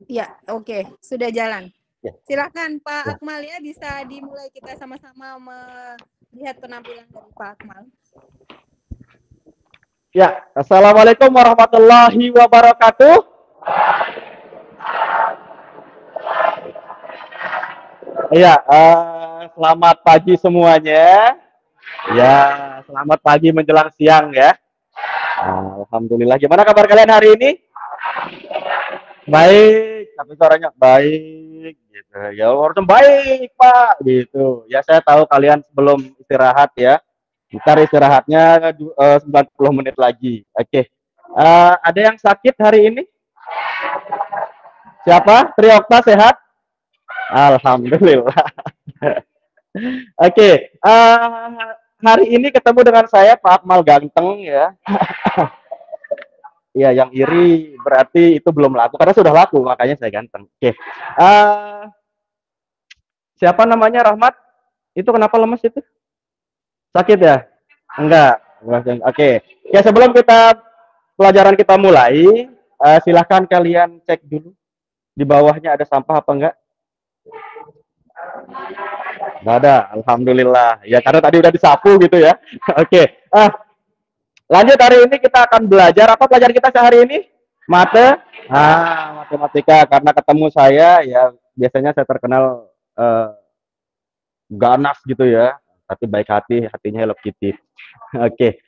Ya, oke, sudah jalan. Ya. Silakan Pak Ya. Akmal ya, bisa dimulai kita sama-sama melihat penampilan dari Pak Akmal. Ya, Assalamualaikum warahmatullahi wabarakatuh. Iya, selamat pagi semuanya. Ya, selamat pagi menjelang siang ya. Alhamdulillah. Gimana kabar kalian hari ini? Baik, tapi suaranya baik gitu. Ya, harus baik, Pak, gitu. Ya, saya tahu kalian sebelum istirahat ya. Ntar istirahatnya 90 menit lagi. Oke. Ada yang sakit hari ini? Siapa? Triokta sehat? Alhamdulillah. Oke. Hari ini ketemu dengan saya Pak Akmal ganteng ya. Ya, yang iri berarti itu belum laku karena sudah laku makanya saya ganteng. Oke. Siapa namanya Rahmat? Itu kenapa lemes itu? Sakit ya? Enggak. Oke. Ya, sebelum pelajaran kita mulai, silahkan kalian cek dulu di bawahnya ada sampah apa enggak? Enggak ada. Alhamdulillah. Ya karena tadi udah disapu gitu ya. Oke. Lanjut, hari ini kita akan belajar apa pelajaran kita sehari ini? Matematika. Karena ketemu saya ya biasanya saya terkenal ganas gitu ya, tapi baik hati, hatinya Hello Kitty. Oke.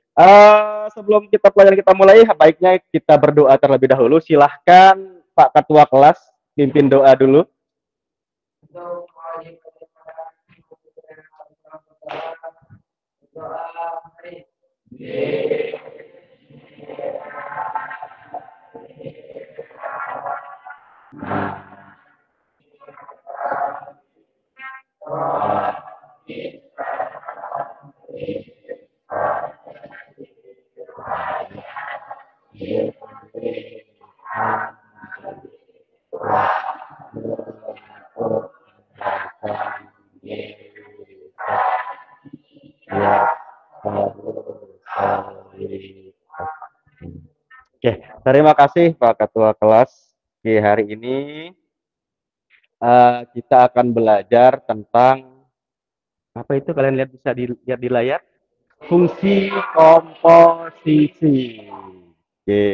Sebelum pelajaran kita mulai, baiknya kita berdoa terlebih dahulu. Silahkan Pak Ketua Kelas pimpin doa dulu. Oke, terima kasih Pak Ketua Kelas. Oke, hari ini kita akan belajar tentang apa itu, kalian lihat, bisa dilihat di layar, fungsi komposisi. Oke,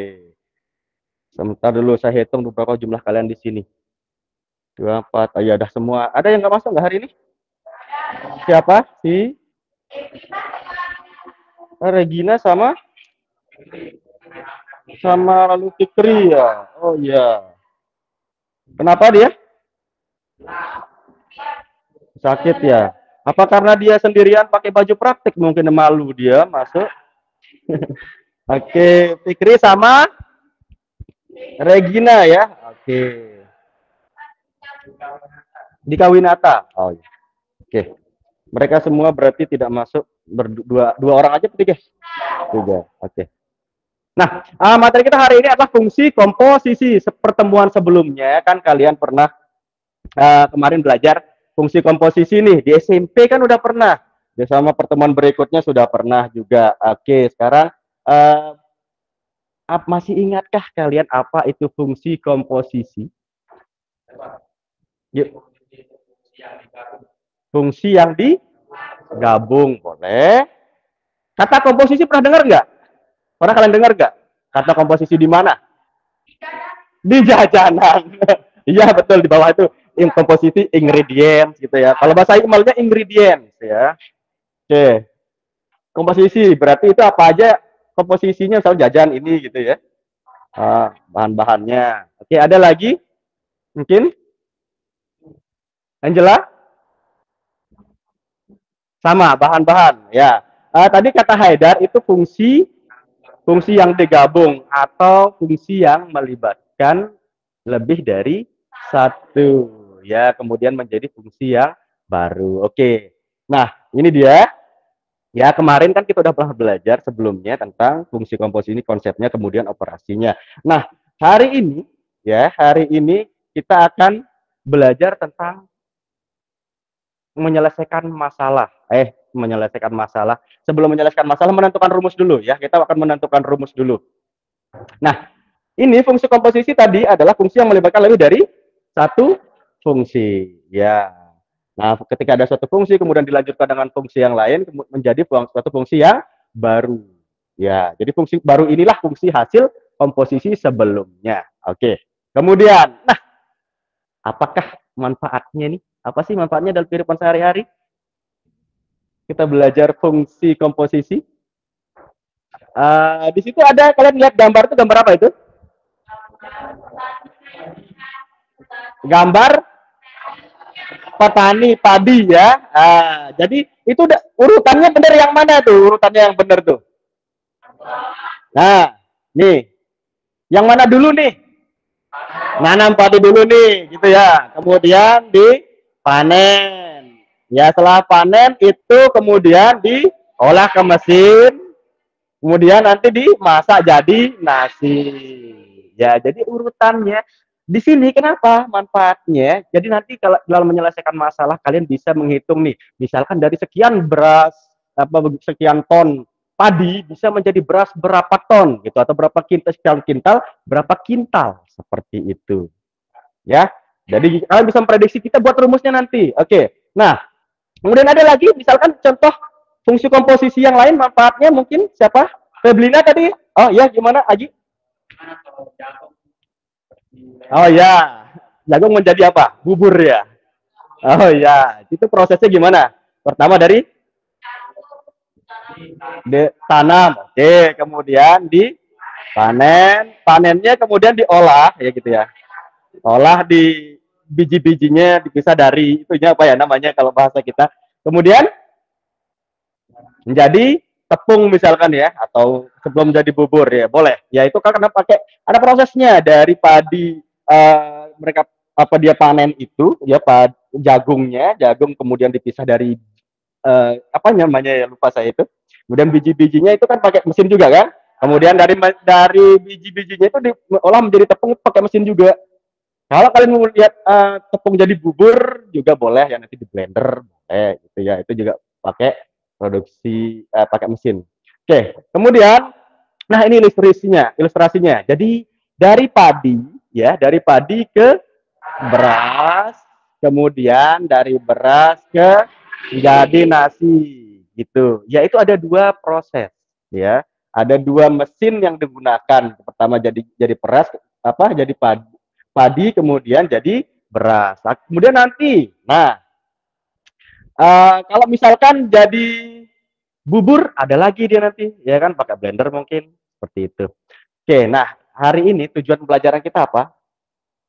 sebentar dulu saya hitung beberapa jumlah kalian di sini. 24, ya udah semua. Ada yang nggak masuk nggak hari ini? Siapa? Regina sama lalu Fikri ya. Oh iya. Kenapa dia? Sakit ya. Apa karena dia sendirian pakai baju praktik mungkin malu dia masuk? Oke, Fikri sama Regina ya. Oke. Di Kawinata. Oh iya. Oke. Mereka semua berarti tidak masuk, berdua, dua orang aja, tiga. Oke. Nah, materi kita hari ini adalah fungsi komposisi. Pertemuan sebelumnya kan kalian pernah kemarin belajar fungsi komposisi nih, di SMP kan udah pernah. Ya, sama pertemuan berikutnya sudah pernah juga. Oke, sekarang masih ingatkah kalian apa itu fungsi komposisi? Yuk. Fungsi yang digabung, boleh. Kata komposisi pernah dengar nggak? Pernah kalian dengar nggak? Kata komposisi di mana? Di jajanan. Iya betul, di bawah itu komposisi ingredients gitu ya. Kalau bahasa Inggrisnya ingredients ya. Oke. Komposisi berarti itu apa aja komposisinya, misalnya jajan ini gitu ya. Bahan-bahannya. Oke, ada lagi? Mungkin? Angela? Sama, bahan-bahan. Ya. Tadi kata Haidar itu fungsi yang digabung atau fungsi yang melibatkan lebih dari satu. Ya, kemudian menjadi fungsi yang baru. Oke. Nah, ini dia. Ya, kemarin kan kita udah pernah belajar sebelumnya tentang fungsi komposisi ini, konsepnya, kemudian operasinya. Nah, hari ini kita akan belajar tentang menyelesaikan masalah. Menyelesaikan masalah. Sebelum menyelesaikan masalah, menentukan rumus dulu ya. Kita akan menentukan rumus dulu. Nah, Ini fungsi komposisi tadi adalah fungsi yang melibatkan lebih dari satu fungsi. Ya. Nah, ketika ada suatu fungsi kemudian dilanjutkan dengan fungsi yang lain menjadi suatu fungsi yang baru. Ya, jadi fungsi baru inilah fungsi hasil komposisi sebelumnya. Oke. Kemudian, nah, apakah manfaatnya nih? Apa sih manfaatnya dalam kehidupan sehari-hari? Kita belajar fungsi komposisi. Di situ ada, kalian lihat gambar itu, gambar apa itu? Gambar petani padi ya. Jadi itu urutannya benar yang mana tuh? Urutannya yang benar tuh. Nah, nih, yang mana dulu nih? Nanam padi dulu nih, gitu ya. Kemudian dipanen. Ya, setelah panen itu kemudian diolah ke mesin, kemudian nanti dimasak jadi nasi. Ya, jadi urutannya di sini kenapa manfaatnya? Jadi nanti kalau dalam menyelesaikan masalah kalian bisa menghitung nih, misalkan dari sekian beras sekian ton padi bisa menjadi beras berapa ton gitu atau berapa kintal sekian kintal berapa kintal seperti itu. Ya. Jadi kalian bisa memprediksi, kita buat rumusnya nanti. Oke. Nah, kemudian ada lagi misalkan contoh fungsi komposisi yang lain manfaatnya mungkin siapa? Feblina tadi. Oh ya, gimana Aji? Oh ya, jagung menjadi apa? Bubur ya. Oh ya, itu prosesnya gimana? Pertama dari tanam, oke, kemudian dipanen, panennya kemudian diolah ya gitu ya. Olah di biji-bijinya dipisah dari itunya apa ya namanya kalau bahasa kita. Kemudian menjadi tepung misalkan ya atau sebelum jadi bubur ya boleh ya itu karena pakai ada prosesnya dari padi mereka apa dia panen itu ya jagung kemudian dipisah dari apa namanya ya lupa saya itu kemudian biji-bijinya itu kan pakai mesin juga kan kemudian dari biji-bijinya itu diolah menjadi tepung pakai mesin juga kalau kalian mau lihat tepung jadi bubur juga boleh ya nanti di blender boleh gitu ya itu juga pakai produksi pakai mesin. Oke, kemudian nah ini ilustrasinya. Jadi dari padi ya, dari padi ke beras, kemudian dari beras ke jadi nasi gitu. Ya itu ada dua proses ya. Ada dua mesin yang digunakan. Pertama jadi beras apa jadi padi kemudian jadi beras. Nah, kemudian nanti nah kalau misalkan jadi bubur ada lagi dia nanti ya kan pakai blender mungkin seperti itu. Oke, nah hari ini tujuan pembelajaran kita apa?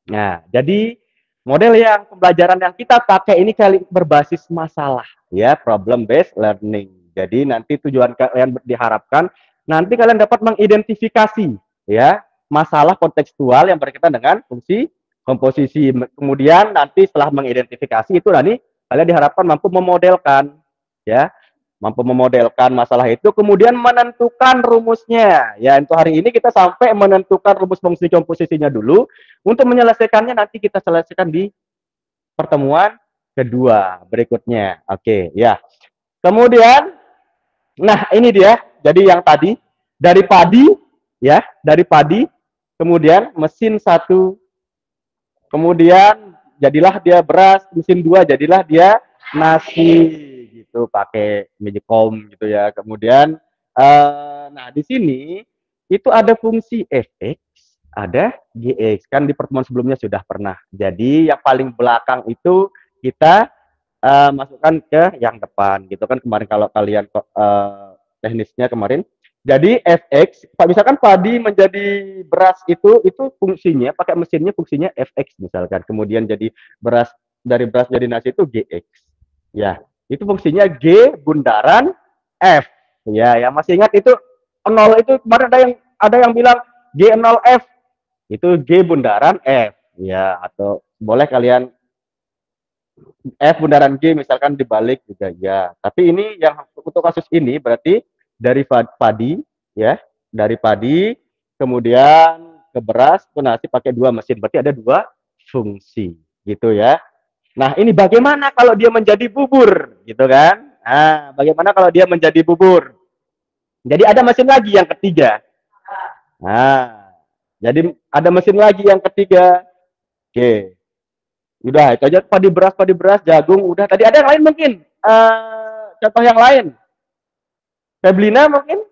Nah, jadi model yang pembelajaran yang kita pakai ini kali berbasis masalah ya, problem based learning. Jadi nanti tujuan kalian diharapkan nanti kalian dapat mengidentifikasi ya masalah kontekstual yang berkaitan dengan fungsi komposisi. Kemudian nanti setelah mengidentifikasi itu nanti kalian diharapkan mampu memodelkan ya mampu memodelkan masalah itu, kemudian menentukan rumusnya. Ya, untuk hari ini kita sampai menentukan rumus fungsi komposisinya dulu. Untuk menyelesaikannya nanti kita selesaikan di pertemuan kedua berikutnya. Oke, ya. Kemudian, nah ini dia. Jadi yang tadi dari padi, ya, dari padi, kemudian mesin satu, kemudian jadilah dia beras, mesin dua jadilah dia nasi gitu pakai magicom gitu ya. Kemudian nah di sini itu ada fungsi fx, ada gx. Kan di pertemuan sebelumnya sudah pernah. Jadi yang paling belakang itu kita masukkan ke yang depan gitu kan kemarin kalau kalian teknisnya kemarin. Jadi fx, misalkan padi menjadi beras itu fungsinya pakai mesinnya fungsinya fx misalkan. Kemudian jadi beras dari beras jadi nasi itu gx. Ya, itu fungsinya G bundaran F. Ya, yang masih ingat itu 0 itu kemarin ada yang bilang G0F. Itu G bundaran F. Ya, atau boleh kalian F bundaran G misalkan dibalik juga ya. Tapi ini yang untuk kasus ini berarti dari padi ya, dari padi kemudian ke beras ke nasi pakai dua mesin. Berarti ada dua fungsi gitu ya. Nah, ini bagaimana kalau dia menjadi bubur, gitu kan? Nah, bagaimana kalau dia menjadi bubur? Jadi ada mesin lagi yang ketiga. Nah, Jadi ada mesin lagi yang ketiga. Oke. Udah, itu aja padi beras, jagung, udah. Tadi ada yang lain mungkin. Contoh yang lain. Feblina mungkin.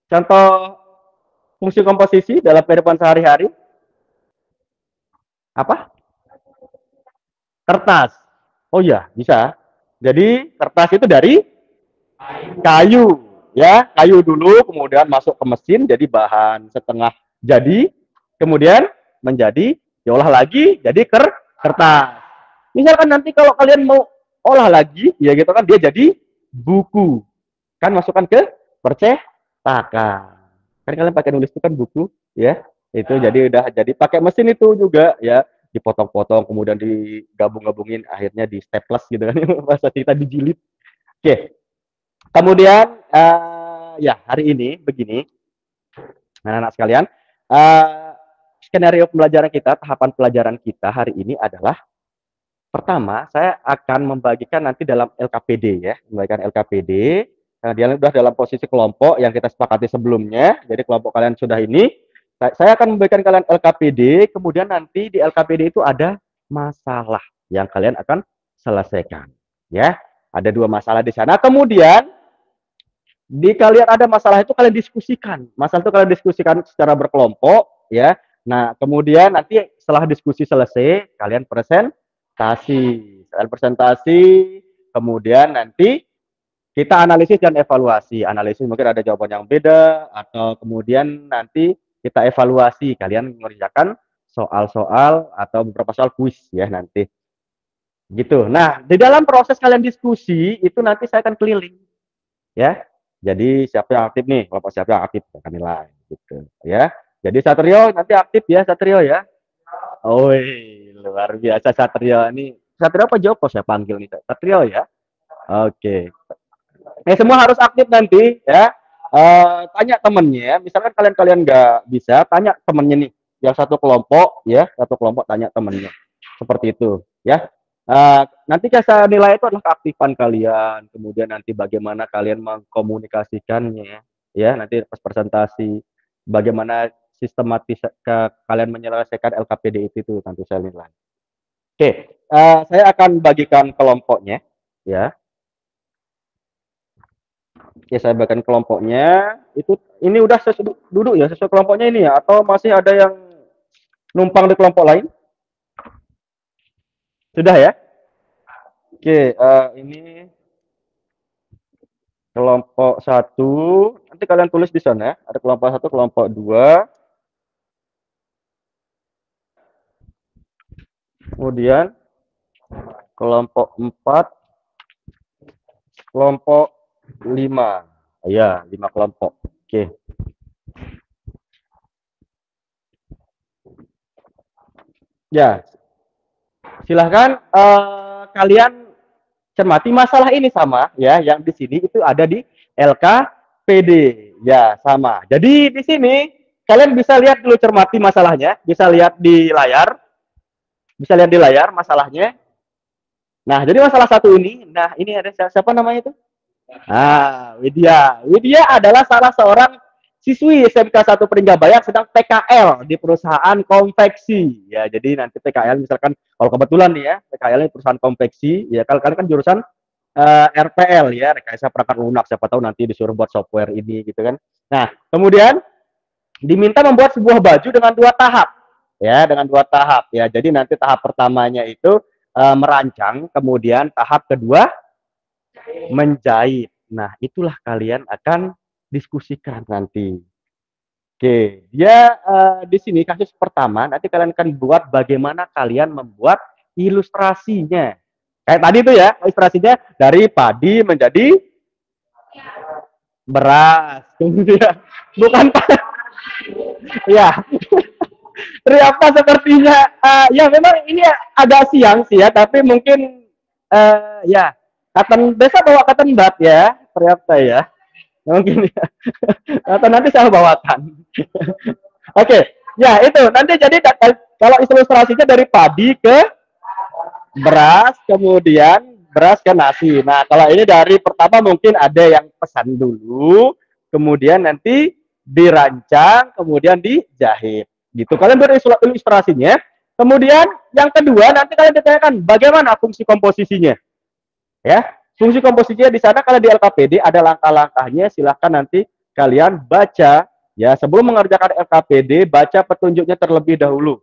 Contoh fungsi komposisi dalam kehidupan sehari-hari. Apa? Kertas. Oh iya, bisa. Jadi kertas itu dari kayu. Ya, kayu dulu, kemudian masuk ke mesin, jadi bahan setengah jadi, kemudian menjadi diolah lagi, jadi kertas. Misalkan nanti kalau kalian mau olah lagi, ya gitu kan, dia jadi buku. Kan masukkan ke percetakan. Kan kalian pakai nulis itu kan buku, ya. Itu jadi udah jadi pakai mesin itu juga, ya. Dipotong-potong, kemudian digabung-gabungin, akhirnya di staples gitu kan. Bahasa kita dijilid. Oke. Kemudian, ya hari ini begini, anak-anak sekalian, skenario pembelajaran kita, tahapan pelajaran kita hari ini adalah pertama, saya akan membagikan nanti dalam LKPD ya, membagikan LKPD. Dia sudah dalam posisi kelompok yang kita sepakati sebelumnya. Jadi kelompok kalian sudah ini. Saya akan membagikan kalian LKPD, kemudian nanti di LKPD itu ada masalah yang kalian akan selesaikan. Ya, ada 2 masalah di sana. Kemudian di kalian ada masalah itu kalian diskusikan. Masalah itu kalian diskusikan secara berkelompok, ya. Nah, kemudian nanti setelah diskusi selesai, kalian presentasi, kemudian nanti kita analisis dan evaluasi. Analisis mungkin ada jawaban yang beda, atau kemudian nanti kita evaluasi. Kalian mengerjakan soal-soal atau beberapa soal kuis ya nanti. Gitu. Nah, di dalam proses kalian diskusi, itu nanti saya akan keliling. Ya. Jadi siapa yang aktif nih? Kelompok siapa yang aktif akan nilai gitu ya. Jadi Satrio nanti aktif ya, Satrio ya. Oi, luar biasa Satrio ini. Satrio apa Joko saya panggil nih? Satrio ya. Oke. Semua harus aktif nanti ya. Tanya temennya, misalkan kalian nggak bisa, tanya temennya nih, yang satu kelompok ya, satu kelompok tanya temennya, seperti itu ya. Nanti saya nilai itu adalah keaktifan kalian, kemudian nanti bagaimana kalian mengkomunikasikannya, ya nanti pas presentasi, bagaimana sistematis kalian menyelesaikan LKPD itu nanti saya nilai. Oke, saya akan bagikan kelompoknya, ya. Ya saya bagikan kelompoknya. Ini udah duduk ya sesuai kelompoknya ini ya, atau masih ada yang numpang di kelompok lain? Sudah ya? Oke, ini kelompok 1. Nanti kalian tulis di sana. Ada kelompok 1, kelompok 2. Kemudian kelompok 4, kelompok 5. Ya, 5 kelompok. Oke. Ya, silahkan kalian cermati masalah ini sama ya, yang di sini itu ada di LKPD ya sama. Jadi di sini kalian bisa lihat dulu, cermati masalahnya, bisa lihat di layar masalahnya. Nah jadi masalah 1 ini, nah ini ada siapa namanya itu? Widya. Widya adalah salah seorang siswi SMK 1 Peringgabayang sedang PKL di perusahaan konveksi. Ya, jadi nanti PKL misalkan kalau kebetulan nih ya, PKL ini perusahaan konveksi, ya kalau kalian kan jurusan RPL ya, rekayasa perangkat lunak, siapa tahu nanti disuruh buat software ini gitu kan. Nah, kemudian diminta membuat sebuah baju dengan 2 tahap. Ya, dengan 2 tahap ya. Jadi nanti tahap pertamanya itu merancang, kemudian tahap kedua menjahit. Nah, itulah kalian akan diskusikan nanti. Oke, dia di sini kasus pertama, nanti kalian akan buat bagaimana kalian membuat ilustrasinya. Kayak tadi tuh ya, ilustrasinya dari padi menjadi beras. Kemudian bukan ya. Ternyata sepertinya ya memang ini agak siang sih ya, tapi mungkin ya besok bawa cotton bud ya, ternyata ya. Mungkin ya. Atau nanti saya bawakan. Oke, ya itu nanti jadi kalau ilustrasinya dari padi ke beras, kemudian beras ke nasi. Nah, kalau ini dari pertama mungkin ada yang pesan dulu, kemudian nanti dirancang, kemudian dijahit. Gitu. Kalian berilustrasinya. Kemudian yang kedua nanti kalian ditanyakan bagaimana fungsi komposisinya. Ya, fungsi komposisinya di sana kalau di LKPD ada langkah-langkahnya. Silahkan nanti kalian baca ya sebelum mengerjakan LKPD baca petunjuknya terlebih dahulu.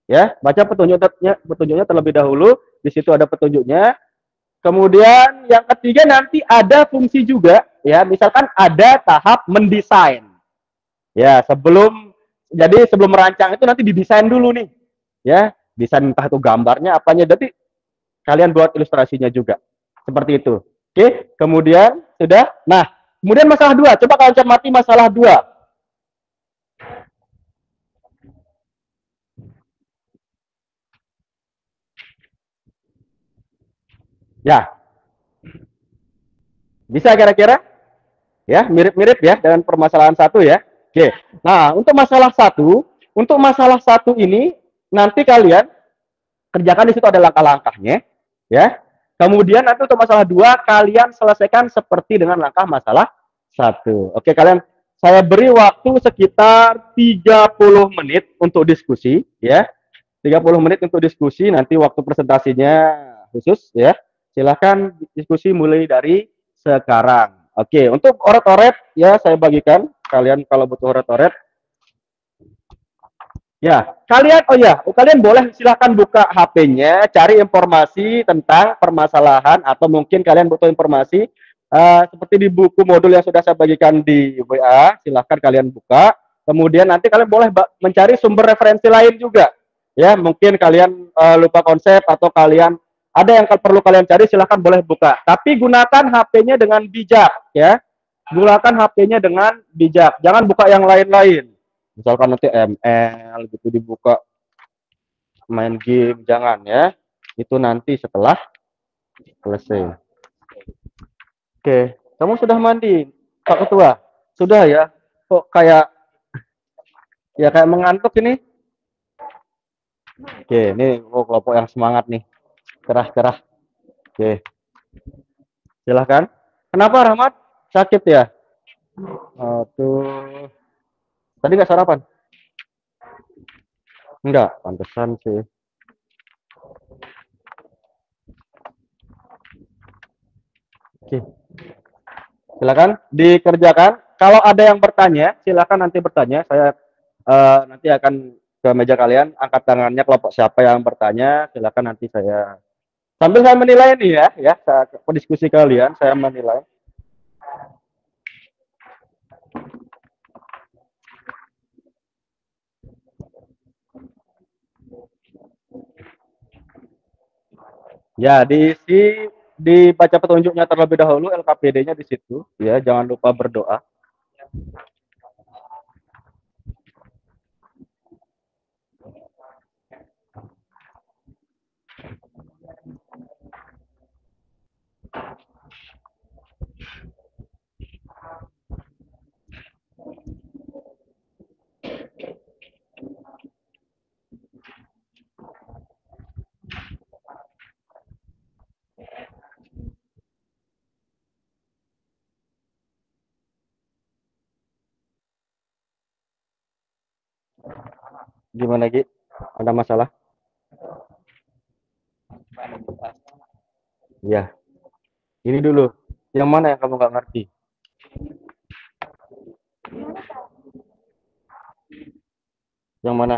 Ya, baca petunjuknya terlebih dahulu. Di situ ada petunjuknya. Kemudian yang ketiga nanti ada fungsi juga ya, misalkan ada tahap mendesain. Ya, sebelum merancang itu nanti didesain dulu nih. Ya, desain entah itu gambarnya apanya. Jadi kalian buat ilustrasinya juga. Seperti itu. Oke, kemudian sudah. Nah, kemudian masalah 2. Coba kalian cermati masalah 2. Ya, bisa kira-kira? Ya, mirip-mirip ya dengan permasalahan 1 ya. Oke. Nah, untuk masalah satu ini nanti kalian kerjakan di situ ada langkah-langkahnya, ya. Kemudian nanti untuk masalah 2 kalian selesaikan seperti dengan langkah masalah 1. Oke, saya beri waktu sekitar 30 menit untuk diskusi, ya. 30 menit untuk diskusi, nanti waktu presentasinya khusus, ya. Silahkan diskusi mulai dari sekarang. Oke, untuk oret-oret, ya saya bagikan. Kalian kalau butuh oret-oret, ya, kalian boleh silahkan buka HP-nya, cari informasi tentang permasalahan atau mungkin kalian butuh informasi seperti di buku modul yang sudah saya bagikan di WA, silahkan kalian buka. Kemudian nanti kalian boleh mencari sumber referensi lain juga. Ya, mungkin kalian lupa konsep atau kalian ada yang perlu kalian cari, silahkan boleh buka. Tapi gunakan HP-nya dengan bijak, ya. Gunakan HP-nya dengan bijak. Jangan buka yang lain-lain. Misalkan nanti ML gitu dibuka main game, jangan ya. Itu nanti setelah selesai. Oke, kamu sudah mandi, Pak Ketua? Sudah ya? Kok kayak mengantuk ini? Oke, ini kelompok yang semangat nih. Cerah-cerah. Oke. Silahkan. Kenapa Rahmat? Sakit ya? Tuh. Tadi nggak sarapan? Enggak, pantesan sih. Oke. Silakan dikerjakan. Kalau ada yang bertanya, silakan nanti bertanya. Saya nanti akan ke meja kalian, angkat tangannya kelompok siapa yang bertanya, silakan nanti sambil saya menilai nih ya, saya diskusi kalian, saya menilai. Ya, dibaca petunjuknya terlebih dahulu, LKPD-nya di situ, ya, jangan lupa berdoa. Gimana, Gi? Ada masalah? Ya, ini dulu. Yang mana yang kamu nggak ngerti? Yang mana?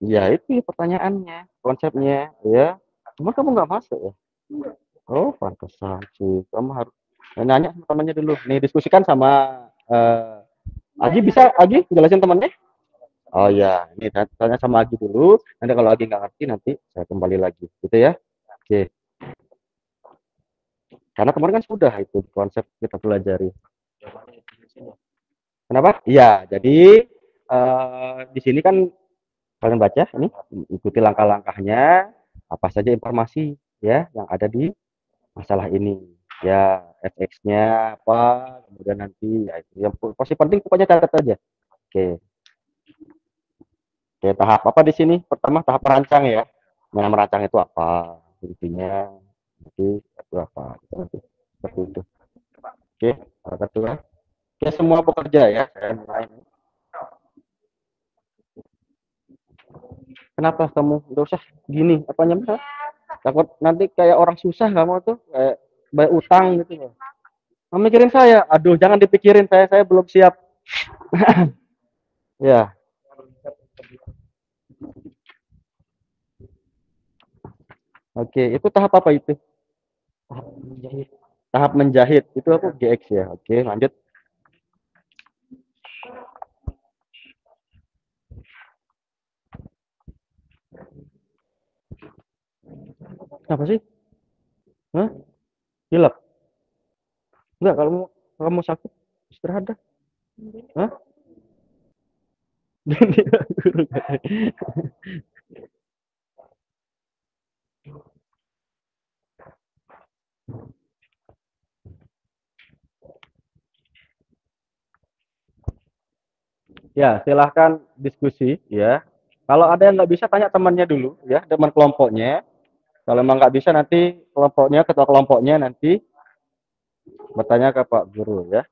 Ya, itu pertanyaannya, konsepnya, ya. Cuma kamu nggak masuk ya? Oh, pantesan sih. Kamu harus nanya sama temannya dulu. Nih, diskusikan sama Agi, bisa Agi jelasin temannya? Oh ya, ini tanya sama Agi dulu. Nanti kalau Agi nggak ngerti, nanti saya kembali lagi, gitu ya. Oke. Karena kemarin kan sudah itu konsep kita pelajari. Kenapa? Iya, jadi di sini kan kalian baca ini, ikuti langkah-langkahnya, apa saja informasi ya yang ada di masalah ini. Ya, FX-nya apa, kemudian nanti ya itu yang pasti penting pokoknya catat aja. Oke. Oke, tahap apa di sini? Pertama tahap merancang ya. Nah, merancang itu apa? Intinya nanti itu apa? Gitu. seperti itu. Oke, kedua. Oke, semua pekerja ya. Saya mulai. Kenapa kamu nggak usah gini? Apa namanya? Takut nanti kayak orang susah kamu tuh, kayak bayar utang gitu loh. Kamu mikirin saya, aduh jangan dipikirin saya belum siap. Ya, oke. Itu tahap apa itu? Tahap menjahit. Tahap menjahit itu aku GX ya. Oke, lanjut. Apa sih? Hah? Hilap? Enggak, kalau kamu sakit istirahat dah. Hah? Ya, silahkan diskusi ya. Kalau ada yang nggak bisa tanya temannya dulu ya, teman kelompoknya. Kalau emang nggak bisa nanti kelompoknya, ketua kelompoknya nanti bertanya ke Pak Guru ya.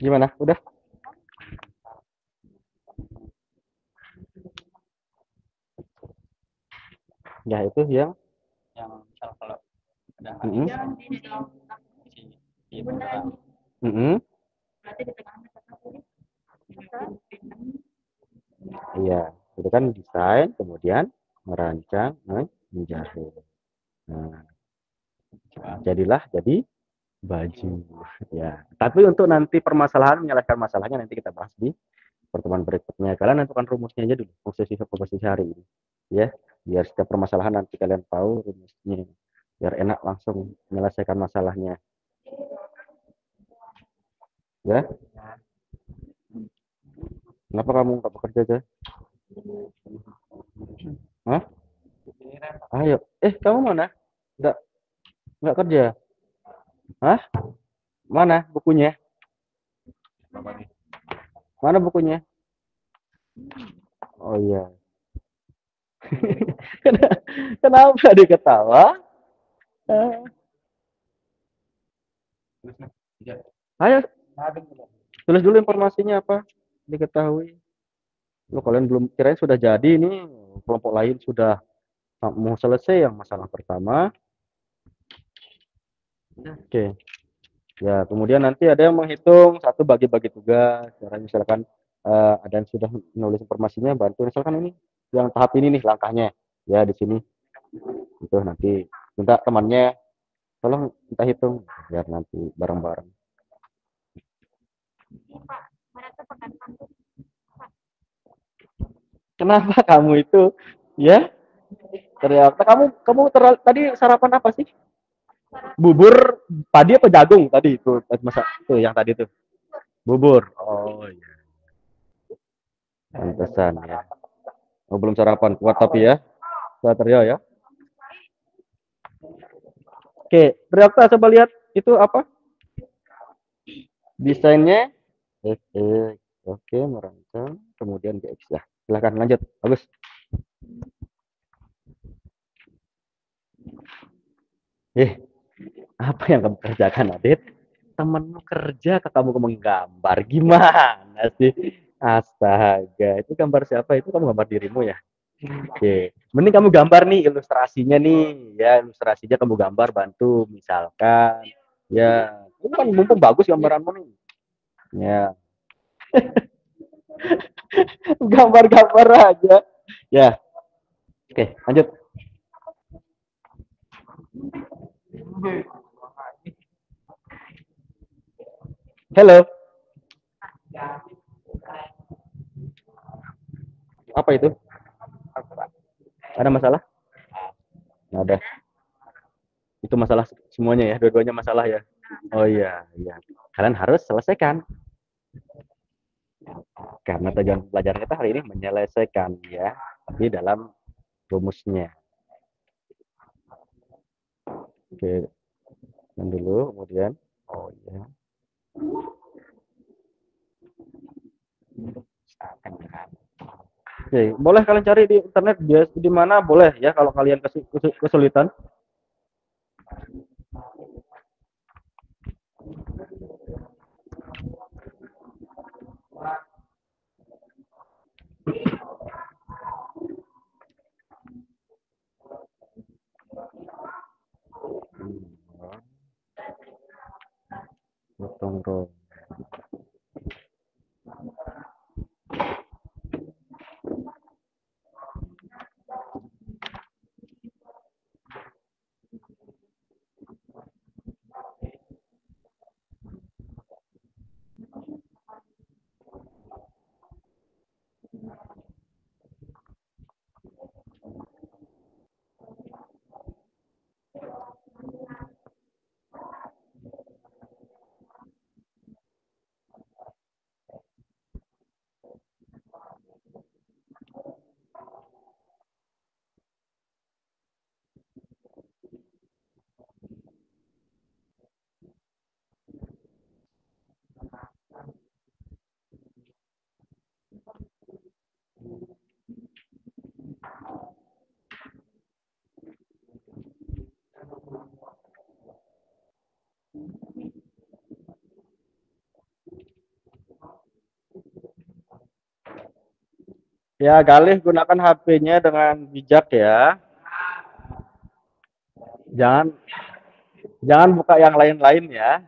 Gimana? Udah? Ya itu yang misal kalau ada Mm-mm. Iya, itu kan desain, kemudian merancang, menjahit. Nah, jadi baju. Ya, tapi untuk nanti permasalahan menyelesaikan masalahnya nanti kita bahas di pertemuan berikutnya. Kalian tentukan rumusnya aja dulu, komposisi hari ini. Ya, biar setiap permasalahan nanti kalian tahu rumusnya. Biar enak langsung menyelesaikan masalahnya. Ya, kenapa kamu nggak bekerja aja? Hah? Ayo, kamu mana? Nggak, nggak kerja? Hah? Mana bukunya? Mana bukunya? Oh iya. Kenapa dia ketawa? Eh, Ayo, tulis dulu informasinya apa? Diketahui. Lo kalian belum kirain sudah jadi ini kelompok lain sudah mau selesai yang masalah pertama. Oke. Ya, kemudian nanti ada yang menghitung satu bagi-bagi tugas. Caranya misalkan ada yang sudah menulis informasinya bantu misalkan ini yang tahap ini nih langkahnya. Ya di sini itu nanti minta temannya tolong kita hitung biar nanti bareng-bareng. Kenapa kamu itu ya teriak? Tadi sarapan apa sih? Bubur padi apa jagung tadi itu masa tuh yang tadi tuh bubur. Oh iya. Pantesan ya. Oh, belum sarapan. Kuat tapi ya. Kuat Rio ya. Oke, Triokta coba lihat itu apa? Desainnya. Oke, merancang. Kemudian GX ya. Silahkan lanjut. Bagus. Apa yang kamu kerjakan, Adit? Temenmu kerja ke kamu menggambar. Gimana sih? Astaga, itu gambar siapa? Itu kamu gambar dirimu ya? Oke, mending kamu gambar nih ilustrasinya nih, ya ilustrasinya kamu gambar bantu, misalkan, ya, itu kan mumpung bagus gambaranmu nih, ya, gambar-gambar aja, ya, oke, lanjut. Hello, apa itu? Ada masalah? Nggak ada. Itu masalah semuanya ya, dua-duanya masalah ya. Oh iya, iya. Kalian harus selesaikan. Karena tujuan pelajaran kita hari ini menyelesaikan ya, di dalam rumusnya. Oke, dan dulu kemudian. Oh iya. Oke, boleh kalian cari di internet bias di mana boleh ya kalau kalian kesulitan. Gotong royong. Ya, Galih gunakan HP-nya dengan bijak ya. Jangan jangan buka yang lain-lain ya.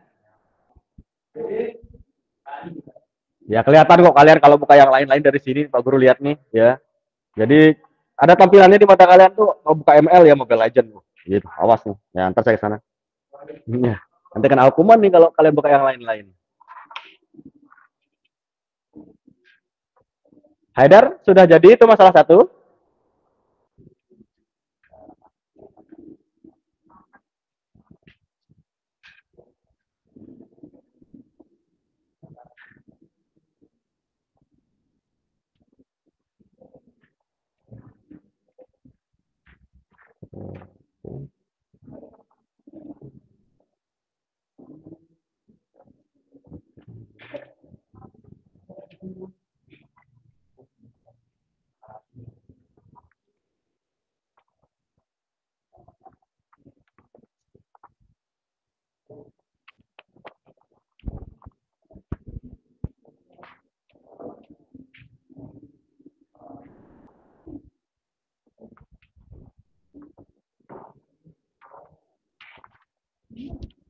Ya kelihatan kok kalian kalau buka yang lain-lain dari sini Pak Guru lihat nih ya. Jadi ada tampilannya di mata kalian tuh mau buka ML ya Mobile Legend gitu. Awas nih. Ya, ntar saya ke sana. Ya. Nanti kena hukuman nih kalau kalian buka yang lain-lain. Haidar, sudah jadi itu masalah satu.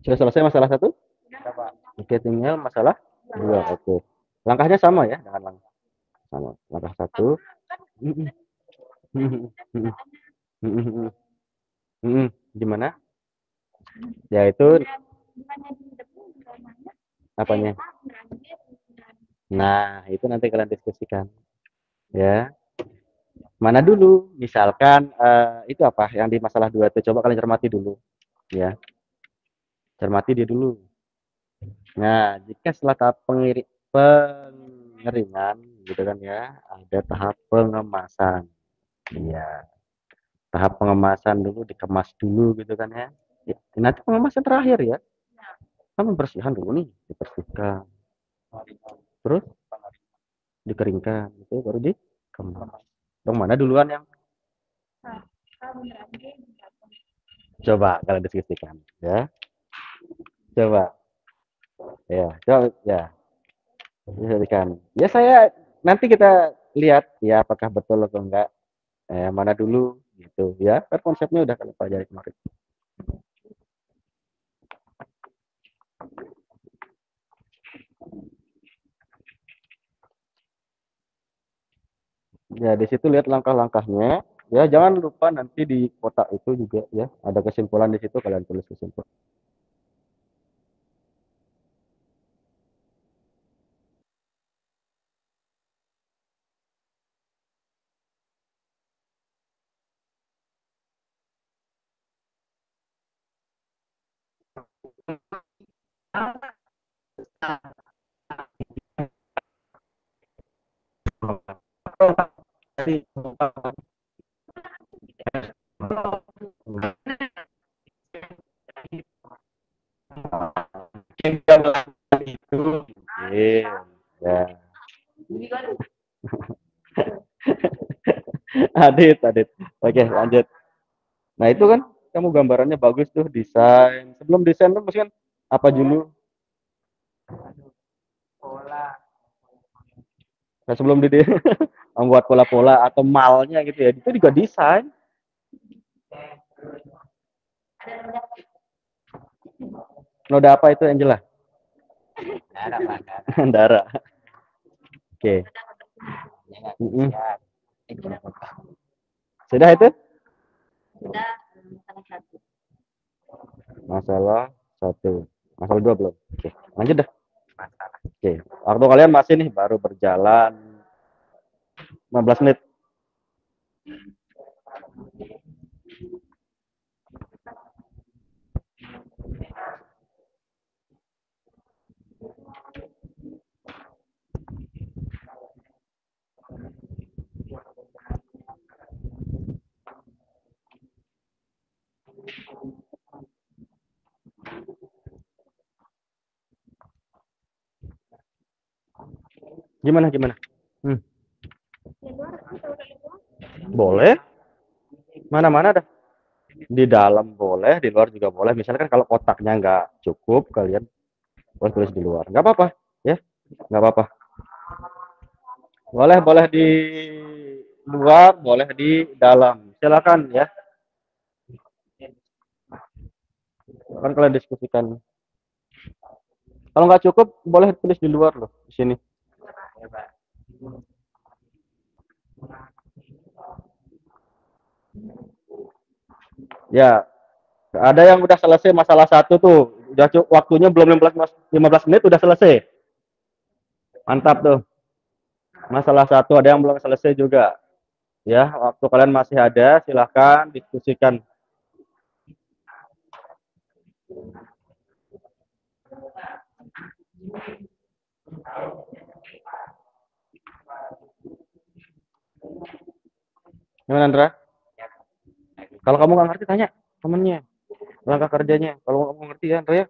Sudah selesai masalah satu? Oke, tinggal masalah dua. Oke. Langkahnya sama ya dengan sama. Langkah satu. Gimana? Yaitu apanya? Nah, itu nanti kalian diskusikan. Ya. Mana dulu? Misalkan itu apa yang di masalah dua itu coba kalian cermati dulu. Ya. Cermati dia dulu. Nah, jika setelah tahap pengeringan gitu kan ya. Ada tahap pengemasan. Iya, tahap pengemasan dulu, dikemas dulu gitu kan ya. Ya, nanti pengemasan terakhir ya. Kan pembersihan dulu nih, dibersihkan. Terus dikeringkan, itu baru dikemas. Yang mana duluan yang coba kalian diskusikan ya. Coba ya, coba ya. Diskusikan. Ya saya nanti kita lihat ya apakah betul atau enggak. Mana dulu gitu ya. Kan konsepnya udah kalian pelajari kemarin. Ya, di situ lihat langkah-langkahnya. Ya, jangan lupa nanti di kotak itu juga ya, ada kesimpulan di situ kalian tulis kesimpulan. Itu ya. Adit. Oke, lanjut. Nah, itu kan kamu gambarannya bagus tuh, desain. Sebelum desain tuh mesti kan apa dulu? Nah, sebelum di membuat pola-pola atau malnya gitu ya, itu juga desain. Noda apa itu Angela? Darah. Oke. Mm-mm. Sudah itu? Masalah satu. Masalah dua belum? Oke. Lanjut dah. Oke. Waktu kalian masih nih baru berjalan 15 menit. Gimana? Hmm. Boleh. Mana-mana dah. Di dalam boleh, di luar juga boleh. Misalkan kalau kotaknya nggak cukup, kalian boleh tulis di luar. Nggak apa-apa, ya. Nggak apa-apa. Boleh di luar, boleh di dalam. Silakan ya. Kan kalian diskusikan. Kalau nggak cukup, boleh tulis di luar loh, di sini. Ya, ada yang udah selesai masalah satu tuh. Udah waktunya belum 15 menit udah selesai. Mantap tuh. Masalah satu ada yang belum selesai juga. Ya, waktu kalian masih ada, silahkan diskusikan. Gimana Andra? Kalau kamu nggak ngerti tanya temennya langkah kerjanya. Kalau kamu ngerti ya Andra ya.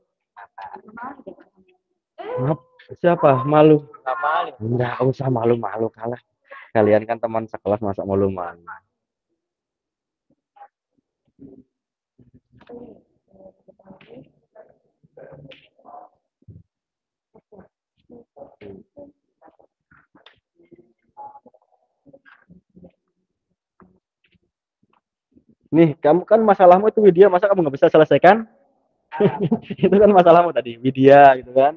Siapa? Malu? Nggak usah malu-malu kalah. Kalian kan teman sekelas masa malu-malu. Nih, kamu kan masalahmu itu Widya, masa kamu nggak bisa selesaikan? Itu kan masalahmu tadi, Widya gitu kan.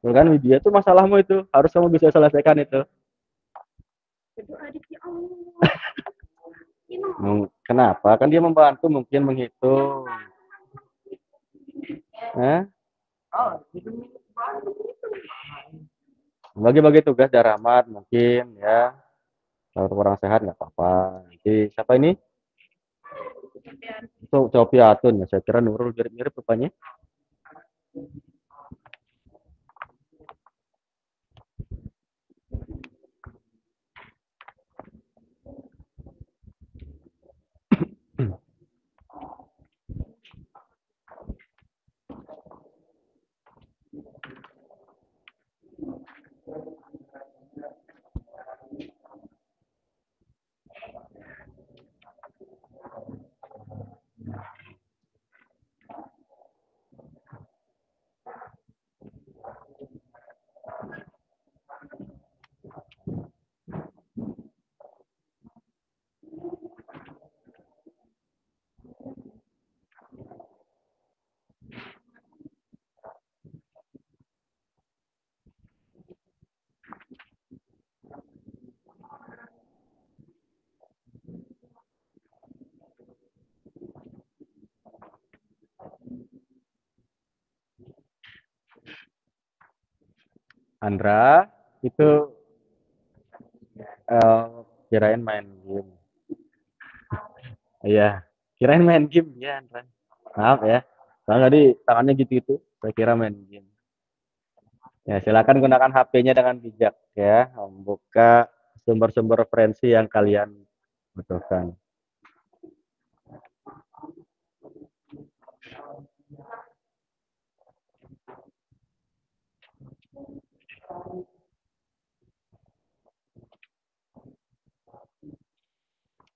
Itu kan Widya itu masalahmu itu, harus kamu bisa selesaikan itu. Kenapa? Kan dia membantu mungkin menghitung. Eh? Bagi-bagi tugas Daramat mungkin ya. Kalau orang sehat nggak apa-apa. Nanti siapa ini? Itu Copiatun ya. Saya kira Nurul mirip-mirip rupanya. Andra itu kirain main game. Iya, kirain main game ya, Andra. Maaf ya. Soalnya tadi tangannya gitu-gitu. Saya kira main game. Ya, silakan gunakan HP-nya dengan bijak ya, membuka sumber-sumber referensi yang kalian butuhkan.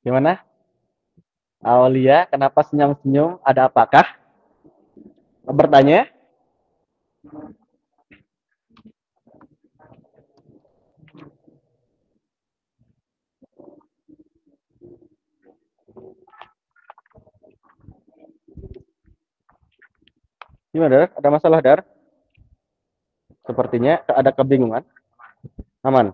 Gimana? Aulia, kenapa senyum-senyum? Ada apakah? Bertanya? Gimana, Dar? Ada masalah, Dar? Sepertinya ada kebingungan. Aman?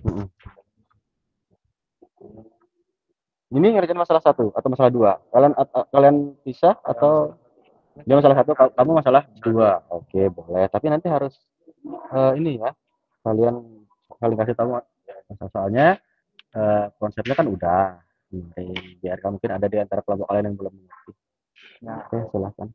Mm-mm. Ini ngerjain masalah satu atau masalah dua? Kalian bisa atau dia masalah satu, kamu masalah dua? Oke, boleh. Tapi nanti harus ini ya, kalian kalian kasih tahu soalnya konsepnya kan udah. Biar mungkin ada di antara kelompok kalian yang belum mengerti. Oke, silahkan.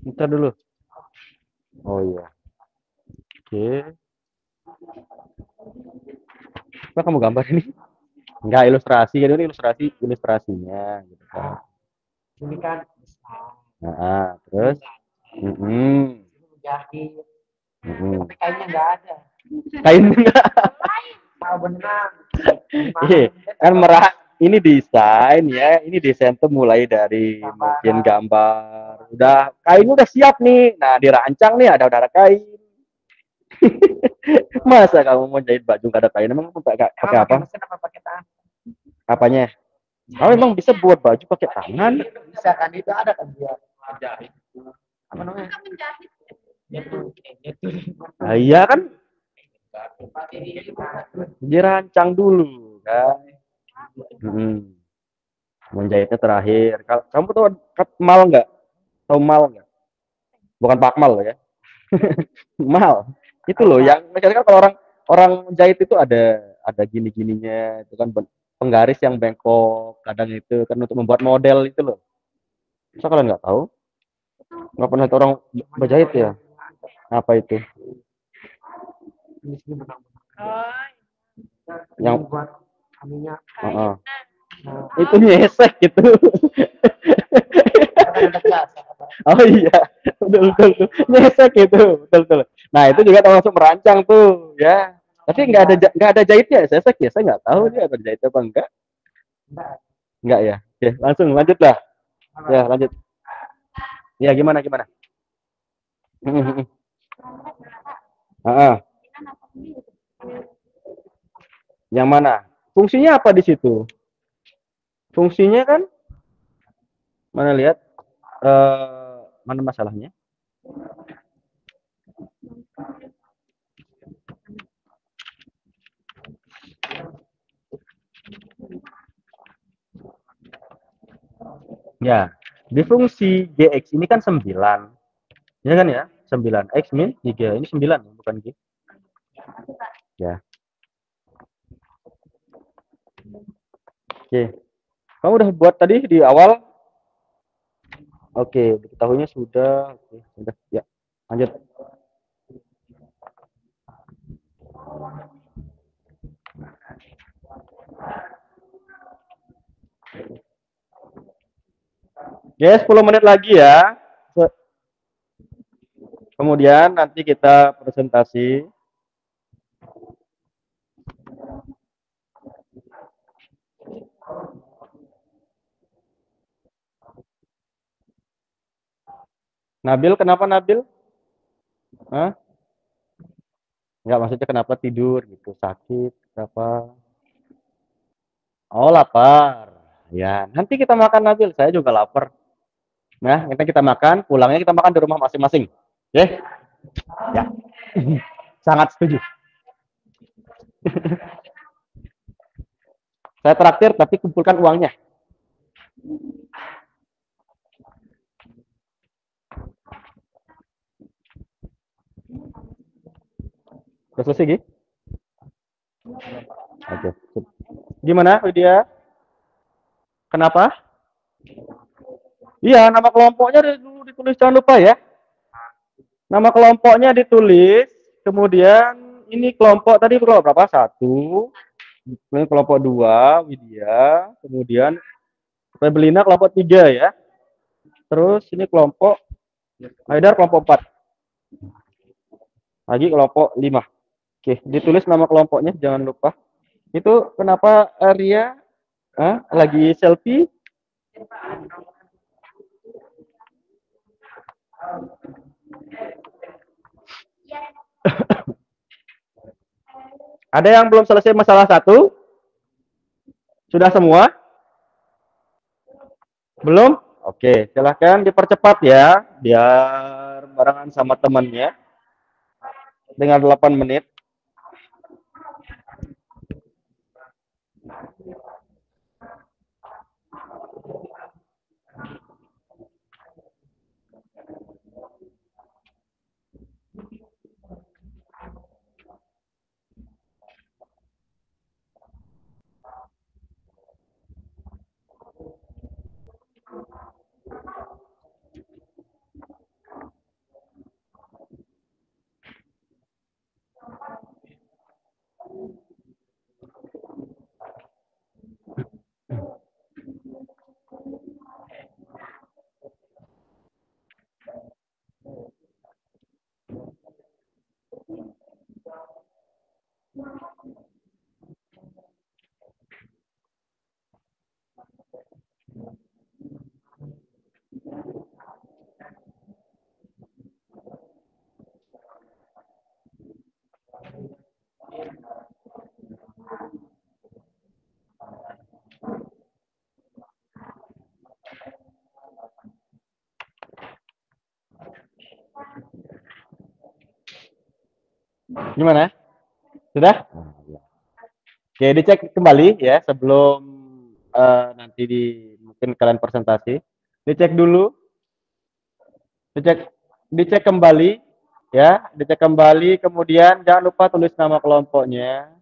Kita dulu. Oh iya. Oke. Apa kamu gambar ini? Enggak ilustrasi, jadi ini ilustrasinya gitu kan. Ini kan Nah, terus mm jahit, -mm. tapi kayaknya nggak ada. Kain enggak? Tahu benar. Iya, kan ini desain ya. Ini desain tuh mulai dari mungkin gambar. Udah kain udah siap nih. Nah, dirancang nih ada kain. Masa kamu mau jahit baju nggak ada kain? Emang kamu pakai apa? Mesin apa pakai tangan? Apanya? Kamu emang bisa buat baju pakai tangan? Bisa kan itu ada kan dia. Apa namanya? Itu. Nah, iya kan dirancang dulu kan. Menjahitnya terakhir. Kamu tahu mal nggak? Tahu mal nggak? Bukan pakmal ya. Mal. Itu loh yang misalkan kalau orang orang jahit itu ada gini-gininya itu kan penggaris yang bengkok kadang itu kan untuk membuat model itu loh. Masa kalian nggak tahu? Nggak pernah lihat orang berjahit ya? Apa itu? Yang buat kaminya. Itu nyesek gitu. Oh iya, betul. Nyesek itu, betul. Nah itu juga termasuk merancang tuh, ya. Tapi nggak ada jahitnya, sesek ya. Saya nggak tahu dia ada jahitnya apa enggak. Enggak ya. Oke, langsung lanjut lah. Ya lanjut. Ya gimana? Yang mana? Fungsinya apa di situ? Fungsinya kan mana lihat mana masalahnya? Ya, di fungsi Gx ini kan 9. Ya kan ya? 9. X min 3. Ini 9 bukan G. Ya. Oke. Kamu udah buat tadi di awal? Oke, diketahuinya sudah. Oke, sudah. Ya. Lanjut. Ya, 10 menit lagi ya. Kemudian nanti kita presentasi. Nabil, kenapa Nabil? Hah? Enggak, maksudnya kenapa tidur gitu, sakit, apa? Oh, lapar. Ya, nanti kita makan Nabil. Saya juga lapar. Nah, nanti kita makan, pulangnya kita makan di rumah masing-masing. Oke? Ya. Sangat setuju. Saya traktir tapi kumpulkan uangnya. Udah selesai, Gi? Oke. Gimana, Widya? Kenapa? Iya, nama kelompoknya dulu ditulis, jangan lupa ya. Nama kelompoknya ditulis, kemudian ini kelompok tadi kelompok berapa? Satu, kemudian kelompok dua, Widya, kemudian Febelina kelompok tiga ya. Terus ini kelompok Haidar kelompok 4. Lagi kelompok 5. Oke, ditulis nama kelompoknya, jangan lupa. Itu kenapa Ria lagi selfie? Ada yang belum selesai masalah satu? Sudah semua? Belum? Oke, silahkan dipercepat ya, biar barengan sama temannya dengan 8 menit. Gimana? Sudah? Oke, dicek kembali ya sebelum nanti mungkin kalian presentasi. Dicek dulu, dicek kembali ya, dicek kembali. Kemudian jangan lupa tulis nama kelompoknya.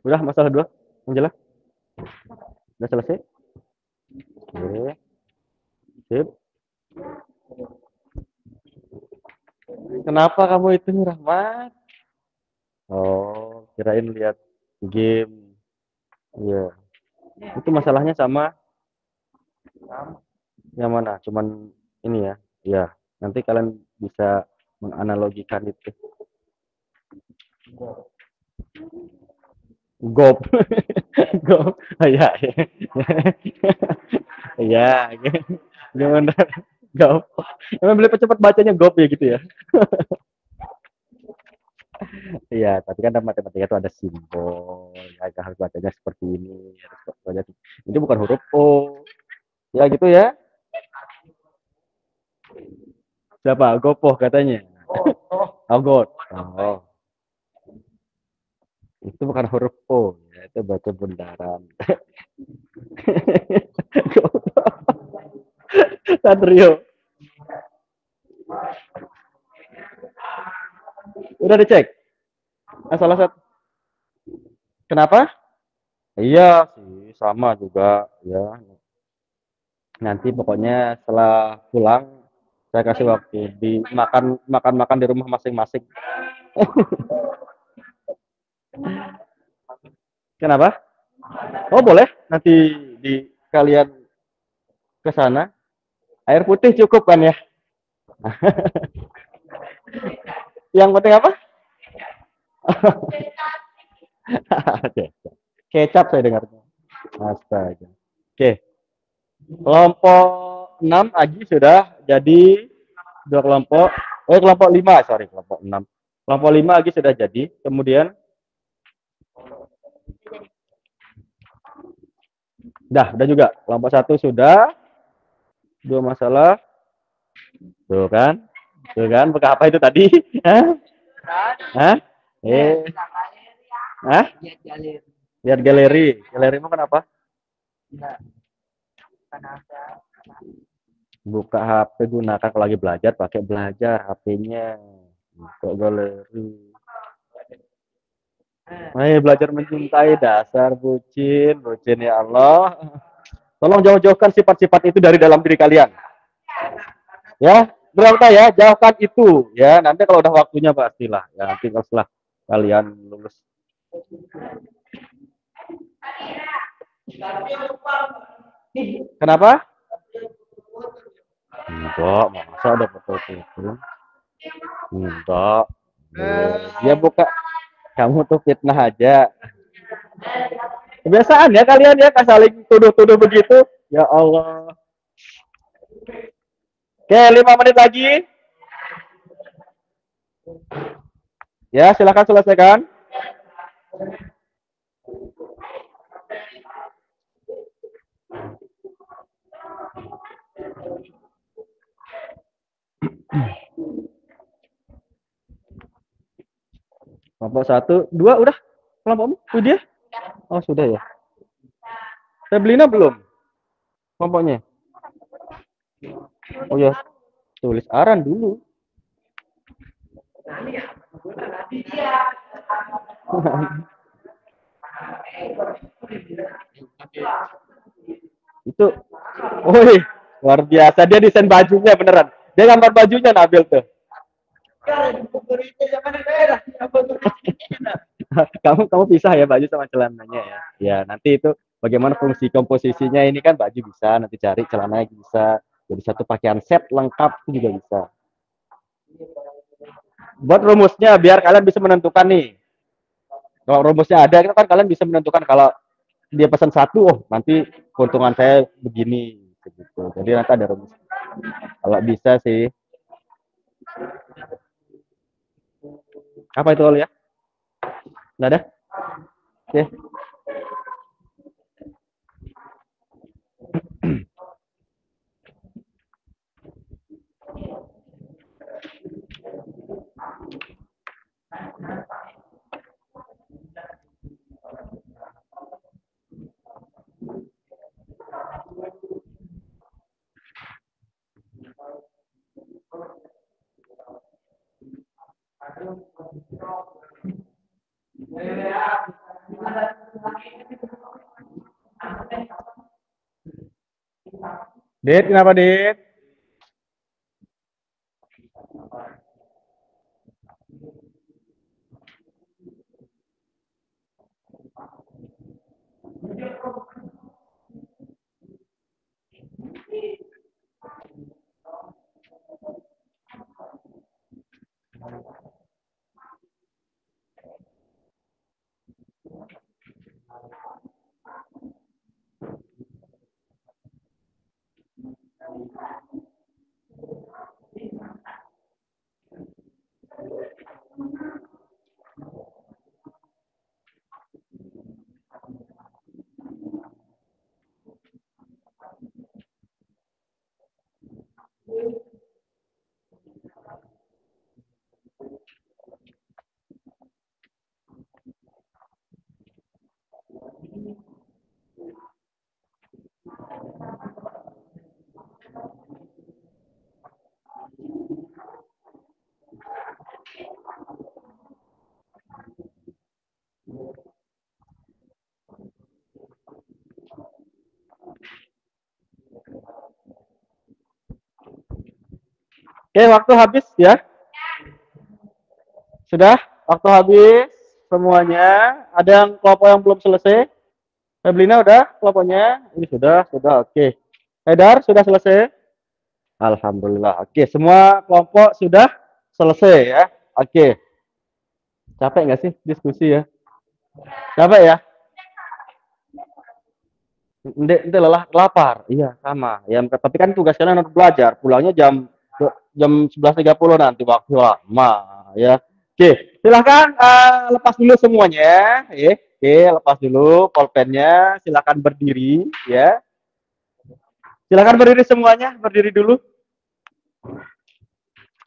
Udah masalah 2, Angela? Udah selesai? Oke. Sip. Kenapa kamu itu Rahmat? Oh, kirain lihat game. Iya. Itu masalahnya sama yang mana? Cuman ini ya. Iya. Nanti kalian bisa menganalogikan itu. Gop. Gop. Oh, ya. Iya. Gimana? Gop. Emang boleh cepat bacanya gop ya gitu ya. Iya, tapi kan dalam matematika itu ada simbol, ya harus bacanya seperti ini, harus bacanya ini bukan huruf O. Ya gitu ya. Siapa? Gopoh katanya. Oh, God. Oh. Itu bukan huruf O, ya, itu baca bundaran. Satrio. Udah dicek? Salah satu. Kenapa? Iya sih, sama juga ya. Nanti pokoknya setelah pulang saya kasih waktu di makan di rumah masing-masing. Kenapa? Oh boleh, nanti di kalian ke sana. Air putih cukup kan ya? Yang penting apa? Oke. Kecap saya dengar. Astaga. Oke. Kelompok 6 Agi sudah jadi dua kelompok. Kelompok 5, sorry, kelompok 6. Kelompok 5 Agi sudah jadi. Kemudian udah juga. Kelompok 1 sudah. Dua masalah. Tuh kan? Tuh kan? Buka apa itu tadi? Hah? Hah? Hah? Lihat galeri. Galeri mau kenapa? Buka HP, gunakan kalau lagi belajar, pakai belajar HP-nya. Buka galeri. Belajar mencintai, dasar bucin ya Allah. Tolong jauh-jauhkan sifat-sifat itu dari dalam diri kalian. Ya, berapa ya, jauhkan itu ya. Nanti kalau udah waktunya pastilah ya, nanti setelah kalian lulus. Kenapa? Enggak, masa ada foto itu? Enggak. Dia buka, kamu tuh fitnah aja. Kebiasaan ya kalian ya, saling tuduh-tuduh begitu. Ya Allah. Oke, 5 menit lagi. Ya, silakan selesaikan. Kelompok 1, 2 udah. Kelompokmu sudah? Oh, sudah ya. Feblina belum? Kelompoknya? Oh ya, tulis Aran dulu. Itu, woi, luar biasa. Dia desain bajunya beneran. Dia gambar bajunya Nabil tuh. kamu pisah ya baju sama celananya ya. Ya nanti itu bagaimana fungsi komposisinya ini kan baju bisa nanti cari celananya bisa jadi satu pakaian set lengkap itu juga bisa. Buat rumusnya biar kalian bisa menentukan nih. Kalau rumusnya ada itu kan kalian bisa menentukan kalau dia pesan satu, oh nanti keuntungan saya begini gitu. Jadi nanti ada rumus. Kalau bisa sih. Apa itu ya? Nggak ada? Oke. Dit, kenapa Dit? Oke, waktu habis ya. Sudah, waktu habis semuanya. Ada yang kelompok yang belum selesai? Feblina udah kelompoknya? Ini sudah. Oke. Haidar sudah selesai? Alhamdulillah. Oke, semua kelompok sudah selesai ya. Oke. Capek nggak sih diskusi ya? Capek ya? Ente lelah, lapar. Iya, sama. Ya, tapi kan tugas kalian harus belajar. Pulangnya jam 11.30 nanti waktu lama ya. Oke, silahkan lepas dulu semuanya. Oke, lepas dulu pulpennya. Silahkan berdiri ya. Silahkan berdiri semuanya, berdiri dulu.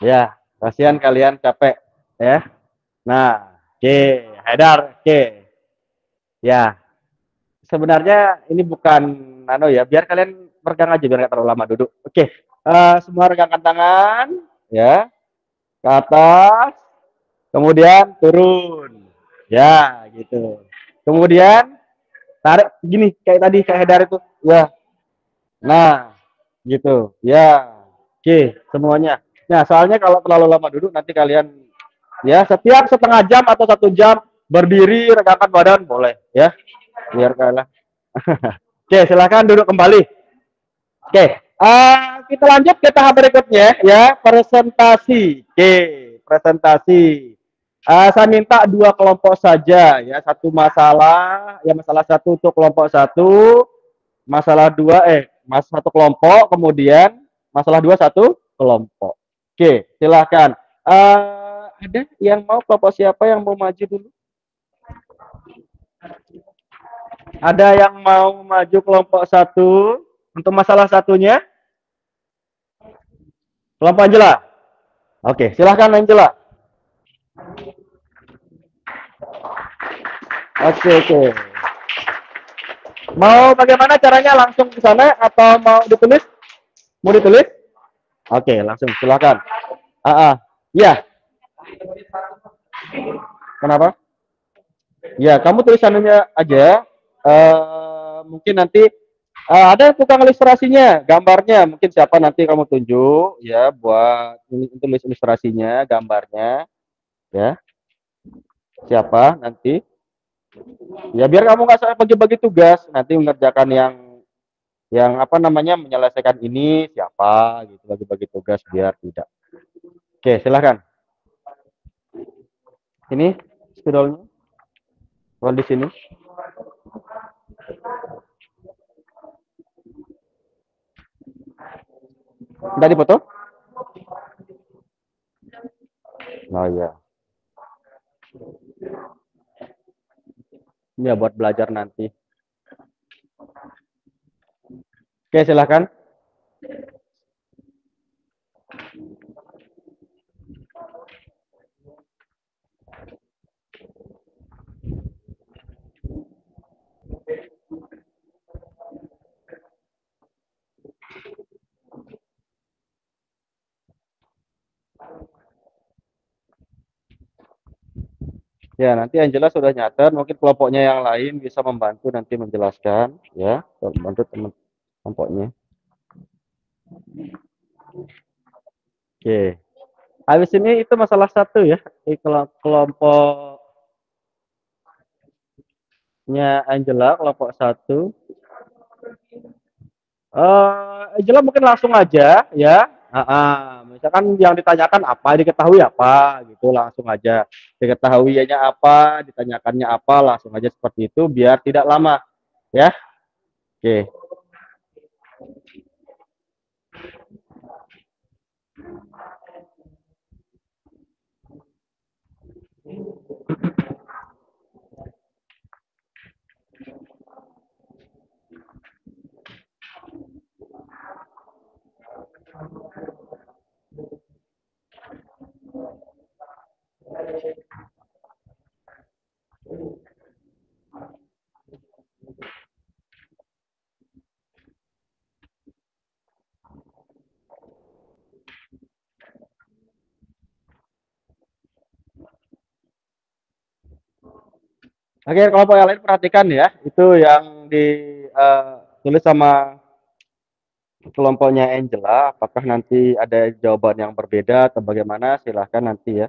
Ya, kasihan kalian capek ya. Nah, oke, Haidar, oke. Ya, sebenarnya ini bukan ya, biar kalian pegang aja biar nggak terlalu lama duduk. Oke, semua regangkan tangan ya ke atas, kemudian turun. Ya, gitu. Kemudian tarik gini kayak tadi kayak Haidar itu. Ya. Nah, gitu. Ya. Oke, semuanya. Nah, soalnya kalau terlalu lama duduk nanti kalian ya setiap setengah jam atau 1 jam berdiri regangkan badan boleh ya. Biar kalian. Oke, silakan duduk kembali. Oke, kita lanjut ke tahap berikutnya ya, presentasi. Oke, presentasi. Saya minta 2 kelompok saja ya, satu masalah, ya masalah satu untuk kelompok satu, masalah dua, satu kelompok, kemudian masalah dua satu kelompok. Oke, silahkan. Ada yang mau kelompok siapa yang mau maju dulu? Ada yang mau maju kelompok satu untuk masalah satunya? Kelompok Angela. Oke, silahkan Angela. Oke. Mau bagaimana caranya, langsung ke sana atau mau ditulis? Mau ditulis? Oke, langsung silakan. Iya. Kenapa? Ya, kamu tulis anunya aja. Mungkin nanti ada tukang ilustrasinya, gambarnya. Mungkin siapa nanti kamu tunjuk ya buat tulis ilustrasinya, gambarnya ya. Siapa nanti? Ya biar kamu nggak salah bagi-bagi tugas, nanti mengerjakan yang apa namanya menyelesaikan ini siapa gitu, bagi-bagi tugas biar tidak. Oke, silahkan. Ini spidolnya. Oh, di sini. Udah dipoto? Oh iya. Ya buat belajar nanti. Oke, silahkan. Ya, nanti Angela sudah nyatet, mungkin kelompoknya yang lain bisa membantu nanti menjelaskan, ya, membantu teman kelompoknya. Oke. Habis ini itu masalah satu ya, kelompoknya Angela, kelompok satu. Angela mungkin langsung aja, ya. Misalkan yang ditanyakan apa, diketahui apa, gitu langsung aja. Diketahuinya apa, ditanyakannya apa, langsung aja seperti itu, biar tidak lama, ya. Oke. Oke, kelompok yang lain perhatikan ya, itu yang ditulis sama kelompoknya Angela, apakah nanti ada jawaban yang berbeda atau bagaimana? Silahkan nanti ya.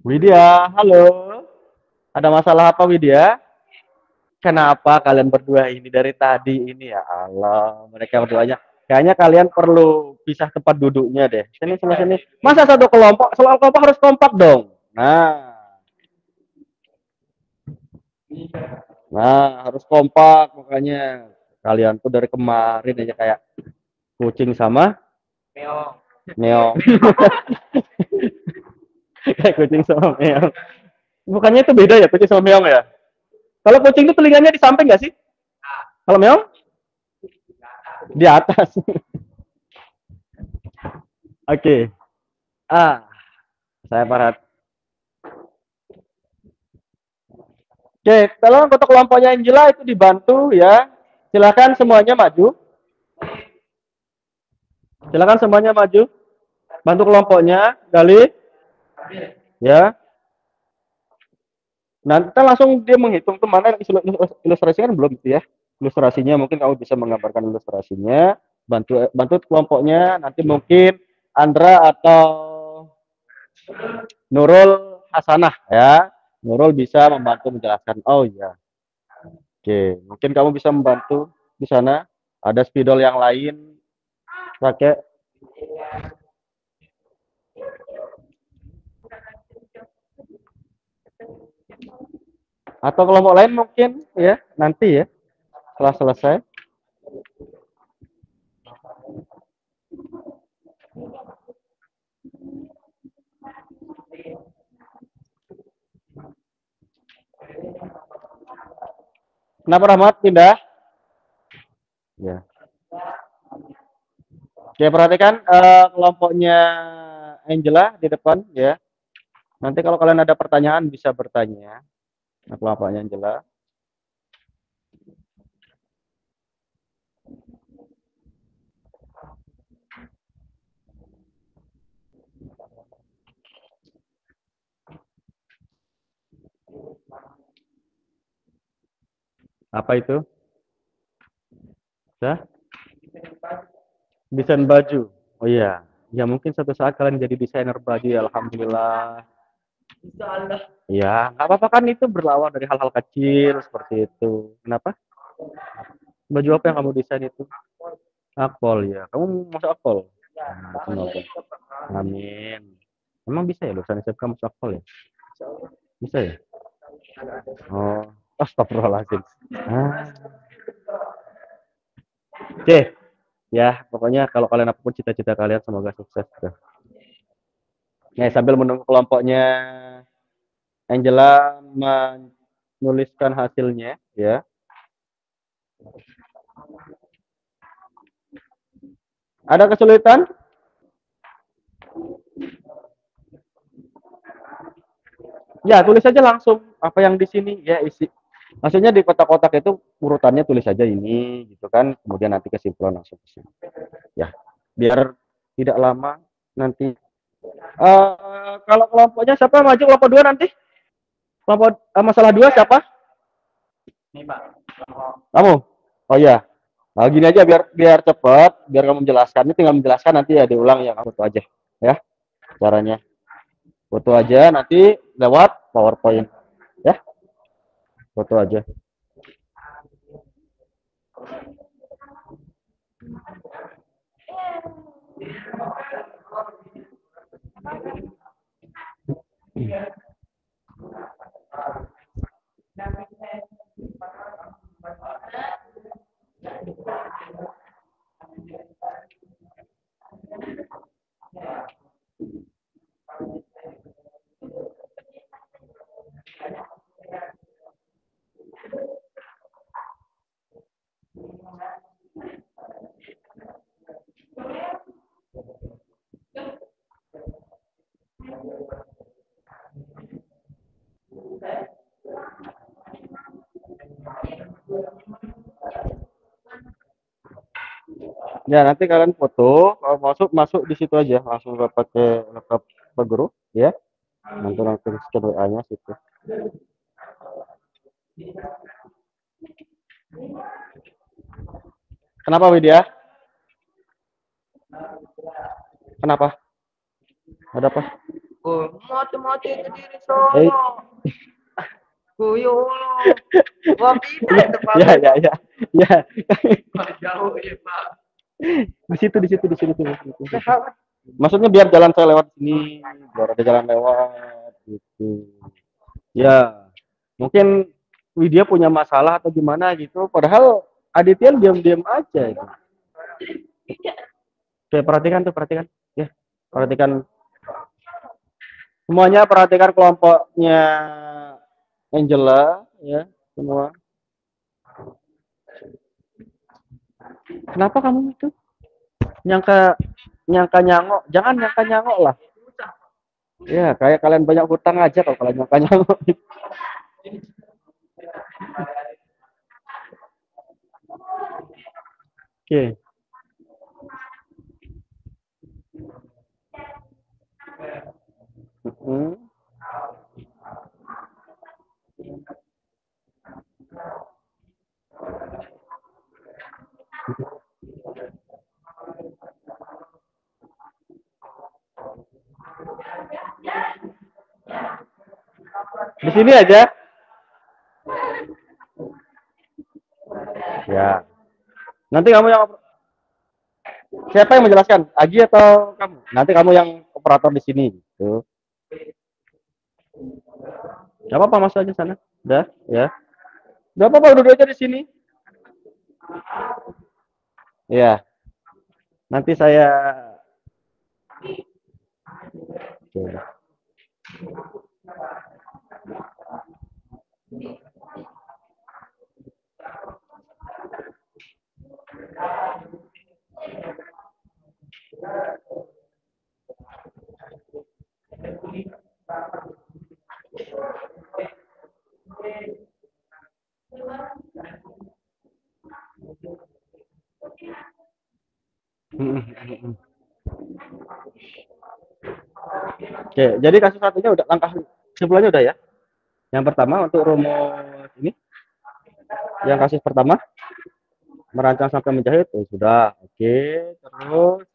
Widya, halo. Ada masalah apa Widya? Kenapa kalian berdua ini dari tadi ini ya Allah, mereka berduanya. Kayaknya kalian perlu pisah tempat duduknya deh. Sini, sini, sini. Masa satu kelompok, soal kelompok harus kompak dong. Nah, harus kompak makanya. Kalian tuh dari kemarin aja kayak kucing sama Meong. meong. Kayak kucing sama meong. Bukannya itu beda ya kucing sama meong ya? Kalau kucing itu telinganya di samping nggak sih? Kalau meong di atas. Oke. Saya Farhat. Oke, kalau anggota kelompoknya Angela itu dibantu ya. Silakan semuanya maju. Silakan semuanya maju. Bantu kelompoknya, Gali. Ya. Nanti langsung dia menghitung tuh mana ilustrasi kan belum itu ya. Ilustrasinya mungkin kamu bisa menggambarkan ilustrasinya. Bantu kelompoknya. Nanti mungkin Andra atau Nurul Hasanah ya. Nurul bisa membantu menjelaskan. Oh iya. Oke, mungkin kamu bisa membantu di sana. Ada spidol yang lain pakai atau kelompok lain mungkin ya nanti ya setelah selesai. Kenapa Rahmat pindah? Ya. Oke, perhatikan kelompoknya Angela di depan ya. Nanti kalau kalian ada pertanyaan bisa bertanya. Nah, kelompoknya Angela. Apa itu? Ya? Desain baju. Oh iya. Ya mungkin suatu saat kalian jadi desainer baju ya, alhamdulillah. Ya, nggak apa-apa kan itu berawal dari hal-hal kecil seperti itu. Kenapa? Baju apa yang kamu desain itu? Akpol ya. Kamu masuk akpol? Nah, semoga. Amin. Emang bisa ya lulusan SMK masuk akpol ya? Bisa ya? Oh, astagfirullahaladzim. Oke, ya pokoknya kalau kalian apapun cita-cita kalian semoga sukses. Nah, sambil menunggu kelompoknya Angela menuliskan hasilnya, ya. Ada kesulitan? Ya, tulis saja langsung apa yang di sini ya isi. Maksudnya di kotak-kotak itu urutannya tulis saja ini gitu kan, kemudian nanti kesimpulan langsung ke sini. Ya, biar tidak lama nanti. Kalau kelompoknya siapa maju kelompok 2 nanti? Kelompok masalah 2 siapa? Nih Pak. Kamu? Oh iya. Nah, gini aja biar biar cepat, biar kamu menjelaskan. Ini tinggal menjelaskan nanti ya diulang ya kamu foto aja. Ya, caranya. Foto aja nanti lewat PowerPoint. Ya, foto aja. Ya, nanti kalian foto, kalau masuk masuk di situ aja, langsung pakai laptop Pak Guru, ya. Nanti langsung scan WA-nya situ. Kenapa Widya? Kenapa? Ada apa? Oh, mati-mati itu diri Eh, sono. Kuyulo. Wah, kita itu Pak. ya, ya, ya, ya. Jauh ya, Pak. Di situ, di situ, di situ, di situ. Maksudnya biar jalan saya lewat sini, biar ada jalan lewat, gitu. Ya, mungkin Widya punya masalah atau gimana gitu. Padahal Aditya diam-diam aja itu. Oke, perhatikan tuh, perhatikan. Ya, perhatikan semuanya, perhatikan kelompoknya Angela, ya, semua. Kenapa kamu itu nyangka nyangka nyangok? Jangan nyangka nyangok lah. Ya, kayak kalian banyak hutang aja kalau kalian nyangka nyangok. Oke. Mm-mm. Di sini aja. Ya. Nanti kamu yang siapa yang menjelaskan? Agi atau kamu? Nanti kamu yang operator di sini gitu. Gak apa-apa, masuk aja sana. Udah, ya. Gak apa-apa, duduk aja di sini. Ya. Nanti saya Oke. Oke, jadi kasus satunya udah langkah kesimpulannya udah ya. Yang pertama untuk rumus ini, yang kasus pertama merancang sampai menjahit, sudah. Oke, terus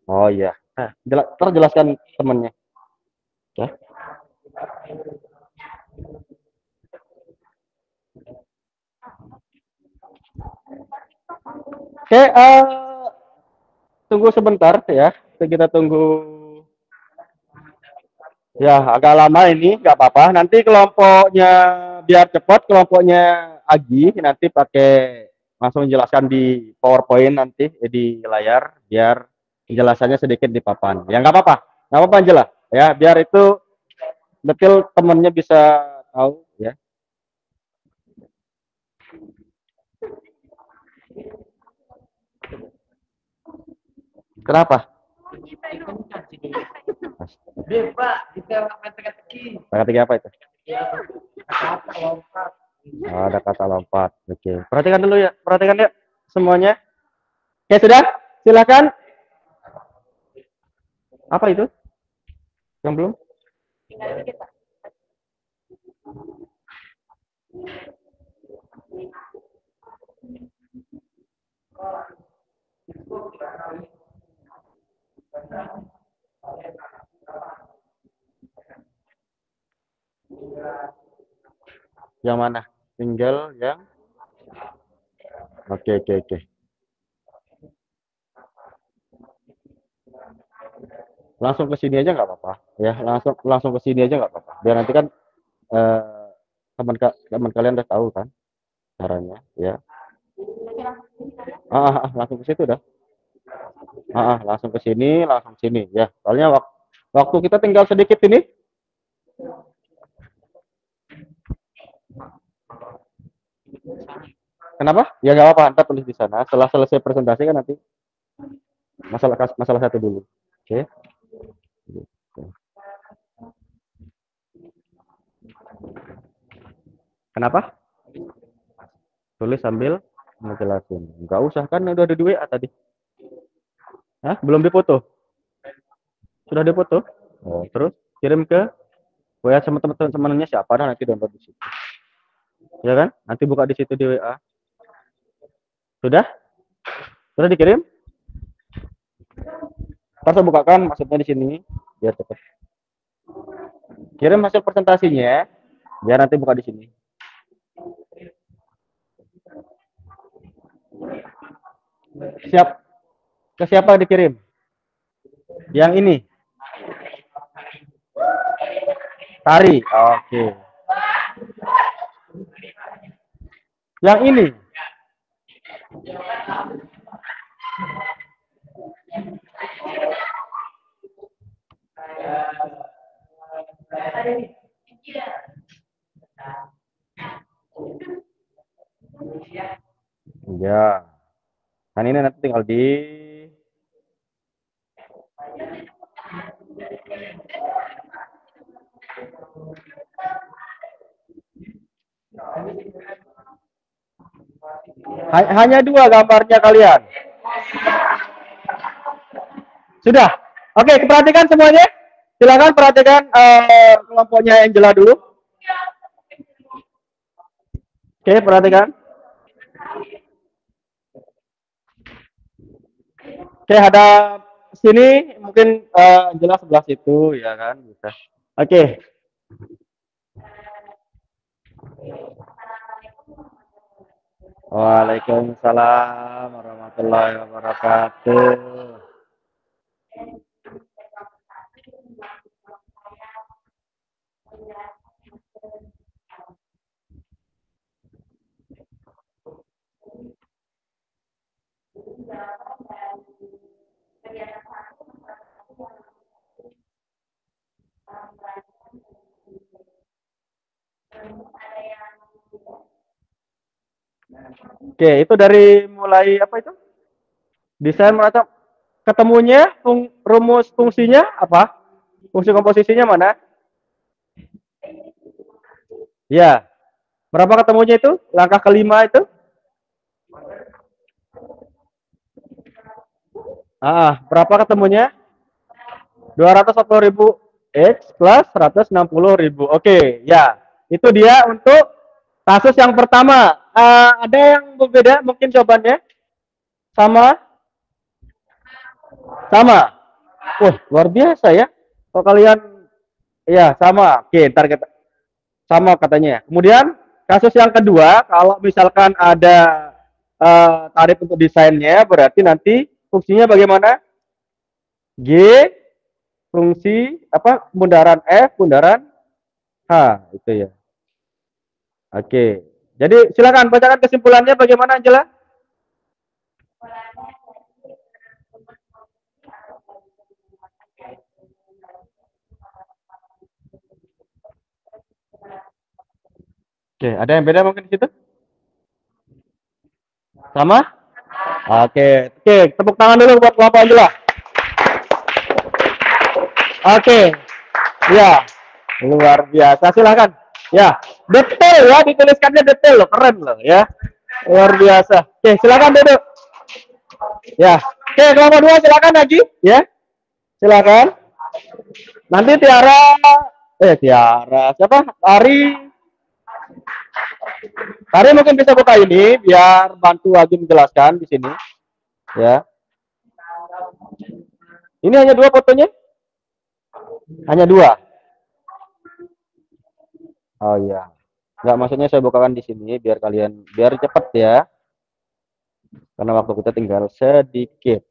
oh iya. Terjelaskan temannya. Ya. Oke, tunggu sebentar ya. Kita tunggu. Ya, agak lama ini, nggak apa-apa. Nanti kelompoknya biar cepat, kelompoknya Agi nanti pakai langsung jelaskan di PowerPoint nanti di layar, biar penjelasannya sedikit di papan. Ya nggak apa-apa Angela. Ya, biar itu detail temennya bisa tahu ya. Kenapa? Dia, Pak, kita teka-teki. Teka-teki apa itu? Kata lompat. Oh, ada kata lompat. Oke. Perhatikan dulu ya. Perhatikan ya semuanya. Oke, sudah? Silakan. Apa itu? Yang belum? Yang mana? Tinggal yang Oke, oke, oke. Langsung ke sini aja nggak apa-apa. Ya, langsung ke sini aja nggak apa-apa. Biar nanti kan eh, teman kalian udah tahu kan caranya, ya. Langsung ke situ dah. Langsung ke sini, langsung sini, ya. Soalnya waktu kita tinggal sedikit ini. Kenapa? Ya nggak apa-apa, Anda tulis di sana. Setelah selesai presentasi kan nanti masalah satu dulu. Oke. Kenapa? Tulis sambil Mau jelasin. Enggak usah kan udah ada di WA tadi. Hah? Belum dipoto? Sudah dipoto? Oh, terus kirim ke WA sama teman-temannya siapa nah nanti download di situ. Ya kan? Nanti buka di situ di WA. Sudah? Sudah dikirim? Ntar saya bukakan maksudnya di sini biar cepat. Kirim hasil presentasinya biar nanti buka di sini. Siap. Ke siapa dikirim? Yang ini. Tari. Oke. Yang ini. Ya. Kan ini nanti tinggal di hanya dua gambarnya kalian. Sudah. Oke, perhatikan semuanya. Silakan perhatikan kelompoknya Angela dulu. Oke, perhatikan. Oke, hadap sini mungkin Angela sebelah situ ya kan bisa. Oke. Waalaikumsalam warahmatullahi wabarakatuh. Oke, itu dari mulai apa itu? Desain meracap ketemunya rumus fungsinya apa? Fungsi komposisinya mana? Ya. Berapa ketemunya itu? Langkah kelima itu? Berapa ketemunya? 240.000 X plus 160.000. Oke, ya. Itu dia untuk kasus yang pertama. Ada yang berbeda mungkin jawabannya? Sama? Sama. Luar biasa ya. Kalau kalian ya sama. Oke, ntar kita sama katanya. Kemudian kasus yang kedua, kalau misalkan ada tarif untuk desainnya, berarti nanti fungsinya bagaimana? G fungsi apa? Bundaran F, bundaran H, itu ya. Oke. Jadi silakan bacakan kesimpulannya bagaimana Angela? Oke, ada yang beda mungkin di situ? Sama? Oke, tepuk tangan dulu buat Bapak Angela. Oke. Ya, luar biasa. Silakan. Ya, detail ya, dituliskannya detail loh, keren loh ya. Luar biasa. Oke, silakan duduk. Ya. Oke, kelompok dua silakan lagi ya. Silakan. Nanti Tiara, siapa? Ari mungkin bisa buka ini biar bantu Agi menjelaskan di sini. Ya. Ini hanya dua fotonya? Hanya dua. Oh iya. Enggak, maksudnya saya bukakan di sini biar cepat ya. Karena waktu kita tinggal sedikit.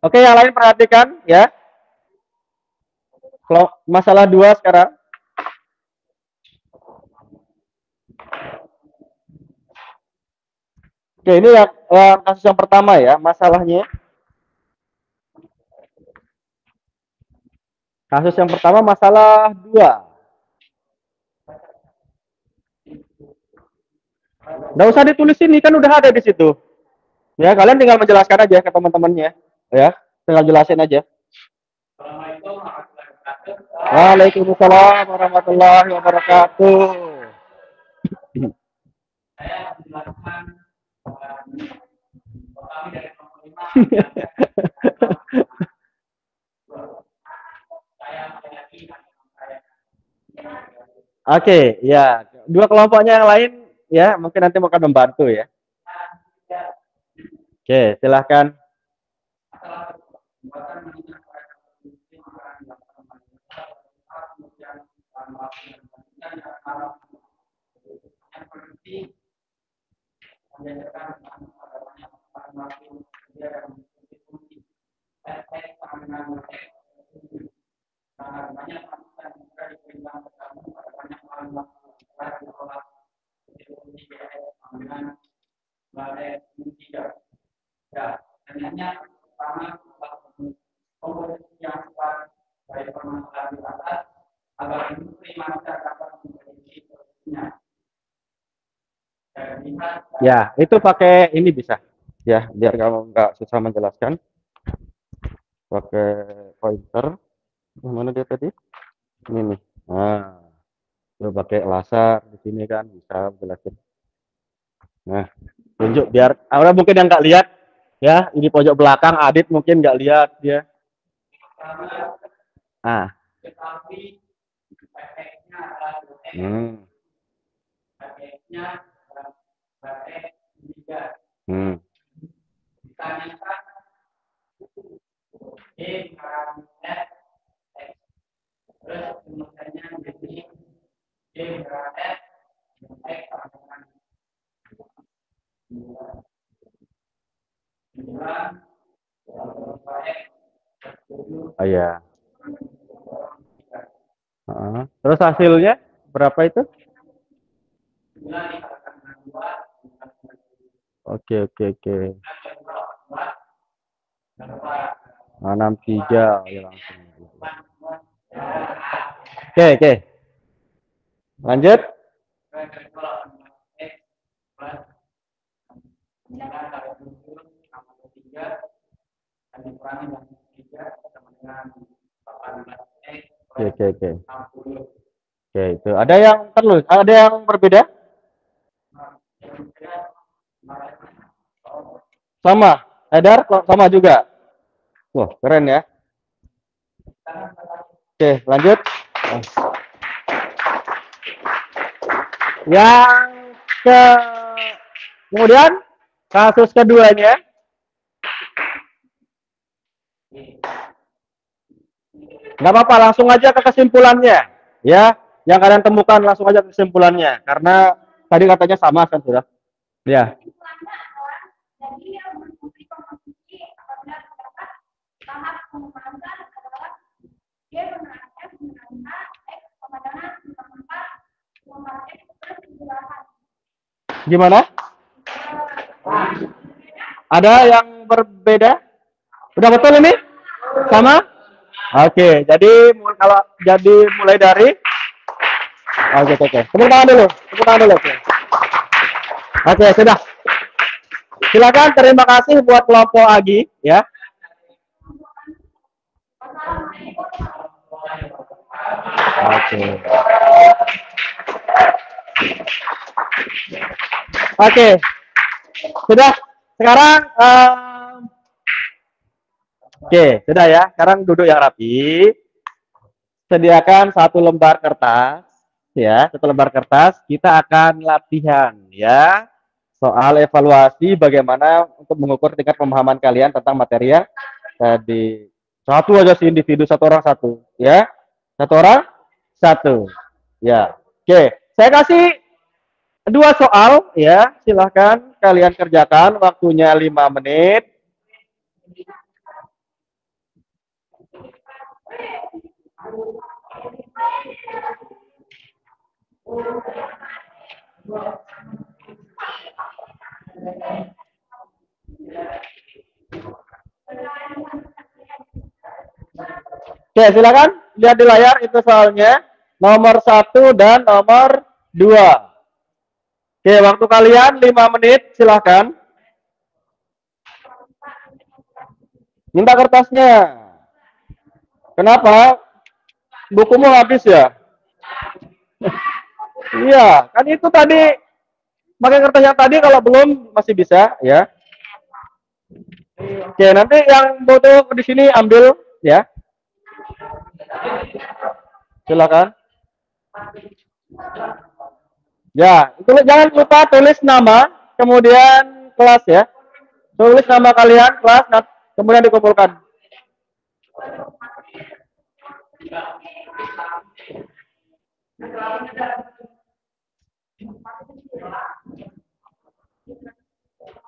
Oke, yang lain perhatikan ya. Kalau masalah dua sekarang. Oke, ini kasus yang pertama ya, masalahnya. Kasus yang pertama masalah 2. Nggak usah ditulis ini, kan udah ada di situ. Ya, kalian tinggal menjelaskan aja ke teman-temannya. Ya, tinggal jelasin aja. Waalaikumsalam warahmatullahi wabarakatuh. Saya menjelaskan kami dari kelompok 5 saya lagi saya. Oke, ya. Dua kelompoknya yang lain ya, mungkin nanti akan membantu ya. Oke, silahkan. Ya, itu pakai ini bisa. Ya, biar kamu nggak susah menjelaskan. Pakai pointer. Mana dia tadi? Ini nih. Nah, lu pakai laser di sini kan bisa jelasin. Nah, tunjuk biar orang mungkin yang nggak lihat ya, ini pojok belakang Adit mungkin nggak lihat dia. Ah. Oh ya. Terus hasilnya berapa itu? Oke. 63 ya langsung. Oke. Lanjut. Oke. Oke, itu. Ada yang perlu? Ada yang berbeda? Sama. Edar sama juga. Wah, keren ya. Oke, lanjut. Kemudian kasus keduanya. Nggak apa-apa, langsung aja ke kesimpulannya. Ya, yang kalian temukan langsung aja ke kesimpulannya. Karena tadi katanya sama kan sudah. Ya. Gimana? Ada yang berbeda? Udah betul ini? Sama? Oke, jadi kalau mulai dari Oke. Tepuk tangan dulu. Oke, sudah. Silakan, terima kasih buat kelompok Agi ya. Oke. Sudah. Sekarang sudah ya. Sekarang duduk yang rapi. Sediakan satu lembar kertas ya, kita akan latihan ya. Soal evaluasi bagaimana untuk mengukur tingkat pemahaman kalian tentang materi yang tadi. Satu aja sih individu, satu orang satu ya. Satu orang satu. Ya. Oke, saya kasih 2 soal ya, silahkan kalian kerjakan, waktunya 5 menit. Oke, silakan lihat di layar itu soalnya nomor 1 dan nomor 2. Oke, waktu kalian 5 menit, silahkan. Minta kertasnya. Kenapa? Bukumu habis ya? Iya, kan itu tadi pakai kertas yang tadi kalau belum masih bisa ya. Oke, nanti yang butuh di sini ambil ya. Silakan. Ya, itu jangan lupa tulis nama, kemudian kelas ya. Tulis nama kalian, kelas, kemudian dikumpulkan.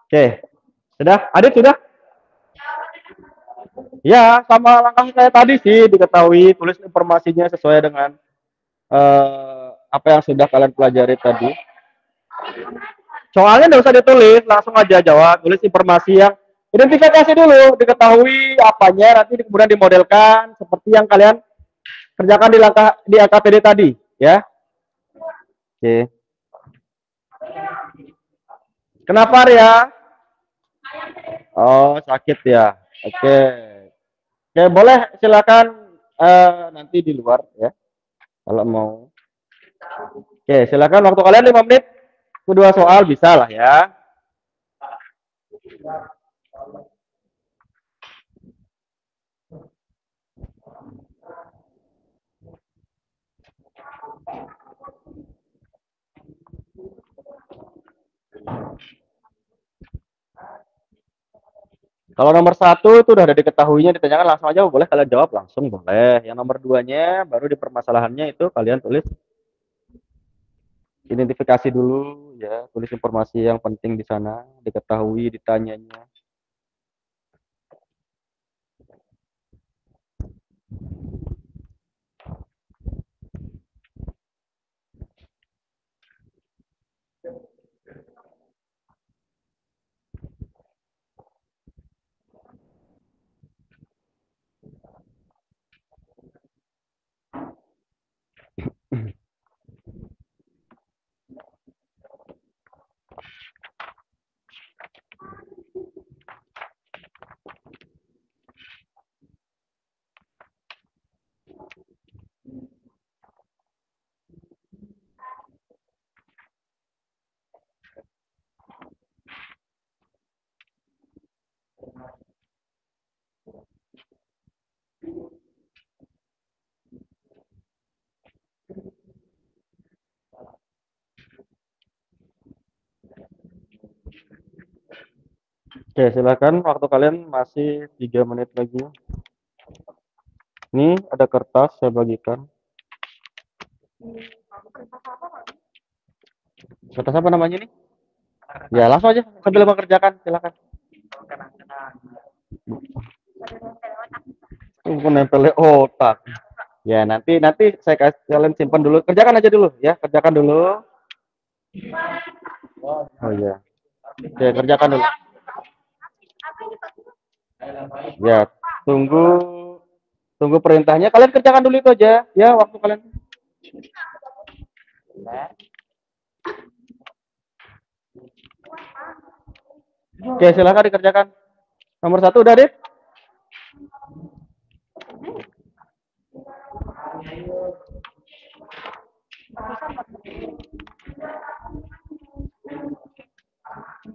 Oke, sudah? Adit sudah? Ya, sama langkah saya tadi sih, diketahui, tulis informasinya sesuai dengan apa yang sudah kalian pelajari tadi. Soalnya nggak usah ditulis, langsung aja jawab, tulis informasi yang identifikasi dulu, diketahui apanya, nanti kemudian dimodelkan seperti yang kalian kerjakan di langkah di AKPD tadi, ya. Oke. Kenapa Ria? Oh, sakit ya. Oke. Oke, boleh silakan nanti di luar ya. Kalau mau. Oke, silakan waktu kalian 5 menit. Kedua soal bisa lah ya. Kalau nomor 1 itu udah ada diketahuinya, ditanyakan langsung aja boleh kalian jawab langsung boleh. Yang nomor 2-nya baru di permasalahannya itu kalian tulis identifikasi dulu ya, tulis informasi yang penting di sana, diketahui, ditanyanya. Oke, silakan waktu kalian masih 3 menit lagi. Ini ada kertas saya bagikan. Kertas apa namanya nih? Ya, langsung aja sambil mengerjakan, silakan. Nempel otak. Ya, nanti saya kasih kalian simpan dulu. Kerjakan aja dulu ya, kerjakan dulu. Oh iya. Oke, kerjakan dulu. Ya, tunggu perintahnya. Kalian kerjakan dulu itu aja ya, waktu kalian. Oke, silakan dikerjakan. Nomor 1 udah, Dit?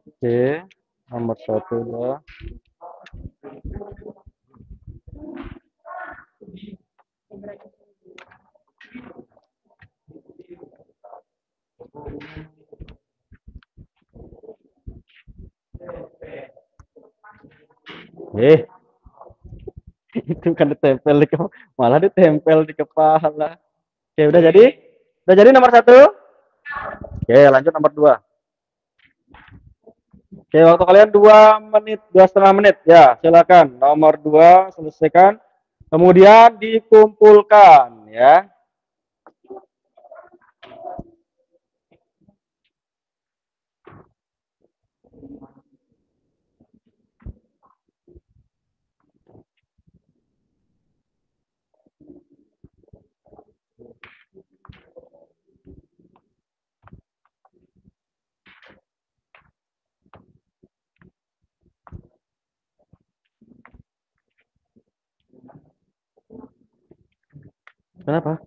Oke, nomor 1 udah. Itu kan ditempel di malah ditempel di kepala. Oke, udah jadi? Udah jadi nomor 1? Oke, lanjut nomor 2. Oke, waktu kalian 2 menit, 2,5 menit. Ya, silakan. Nomor 2 selesaikan. Kemudian dikumpulkan ya. Kenapa?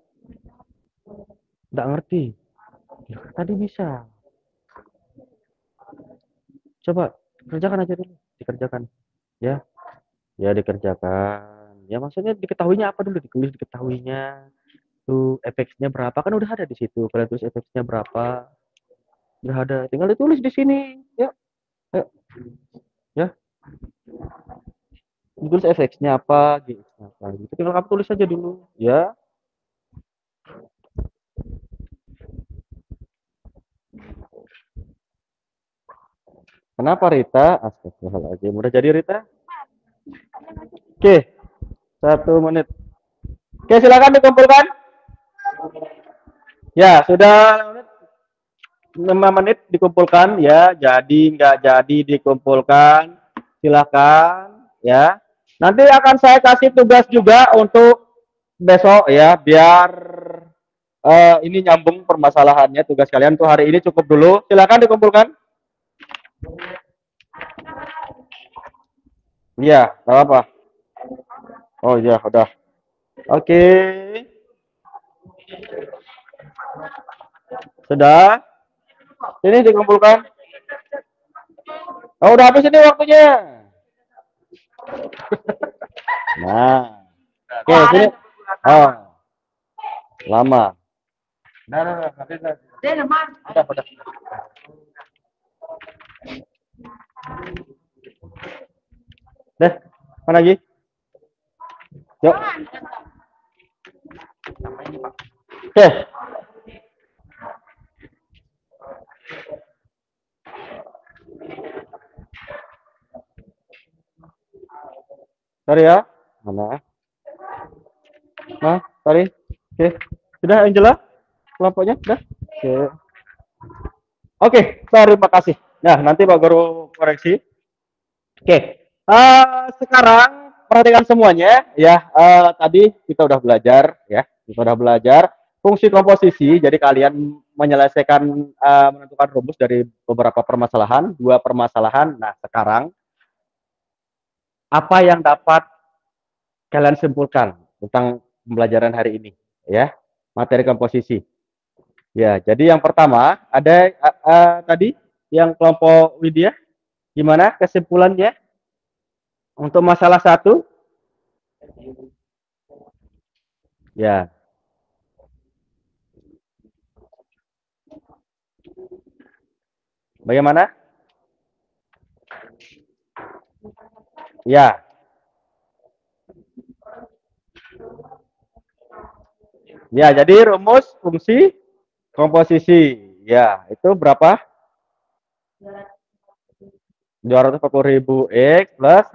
Nggak ngerti. Ya, tadi bisa. Coba kerjakan aja dulu, dikerjakan. Ya, ya dikerjakan. Ya maksudnya diketahuinya apa dulu, ditulis diketahuinya. Tuh efeknya berapa kan udah ada di situ. Kalian tulis efeknya berapa, udah ada. Tinggal ditulis di sini. Ya, ya, ya. Ditulis efeknya apa, GX-nya apa. Gitu. Tinggal kamu tulis aja dulu. Ya. Kenapa Rita? Astagfirullahaladzim. Udah jadi Rita? Oke, 1 menit. Oke, silakan dikumpulkan. Ya, sudah 5 menit dikumpulkan ya. Jadi nggak jadi dikumpulkan. Silakan ya. Nanti akan saya kasih tugas juga untuk besok ya, biar ini nyambung permasalahannya. Tugas kalian tuh hari ini cukup dulu. Silakan dikumpulkan. Iya, nggak apa-apa. Oh iya, udah. Oke. Sudah? Ini dikumpulkan. Oh, udah habis ini waktunya. Nah. Oke, sini. Oh. Lama. Nah, habis. Udah. Deh, mana lagi? Yuk. Oke. Sorry ya. Mana? Nah, sorry. Oke. Sudah Angela? Kelompoknya? Sudah? Oke, terima kasih. Nah, nanti Pak Guru koreksi. Oke. Sekarang perhatikan semuanya ya. Tadi kita udah belajar ya. Kita udah belajar fungsi komposisi. Jadi kalian menyelesaikan menentukan rumus dari beberapa permasalahan, 2 permasalahan. Nah, sekarang apa yang dapat kalian simpulkan tentang pembelajaran hari ini ya, materi komposisi ya. Jadi yang pertama ada tadi yang kelompok Widya, gimana kesimpulannya untuk masalah 1 ya? Bagaimana ya? Ya, jadi rumus fungsi komposisi. Ya, itu berapa? 240.000 X plus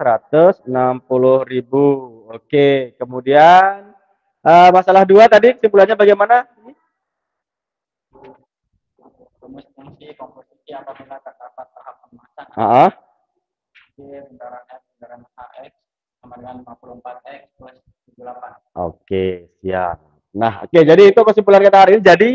160.000. Oke, kemudian masalah 2 tadi kesimpulannya bagaimana? Rumus fungsi komposisi apabila terdapat tahap pemasan. Bundaran AX sama dengan 54X plus 78. Oke, siap. Nah, oke, jadi itu kesimpulan kita hari ini. Jadi,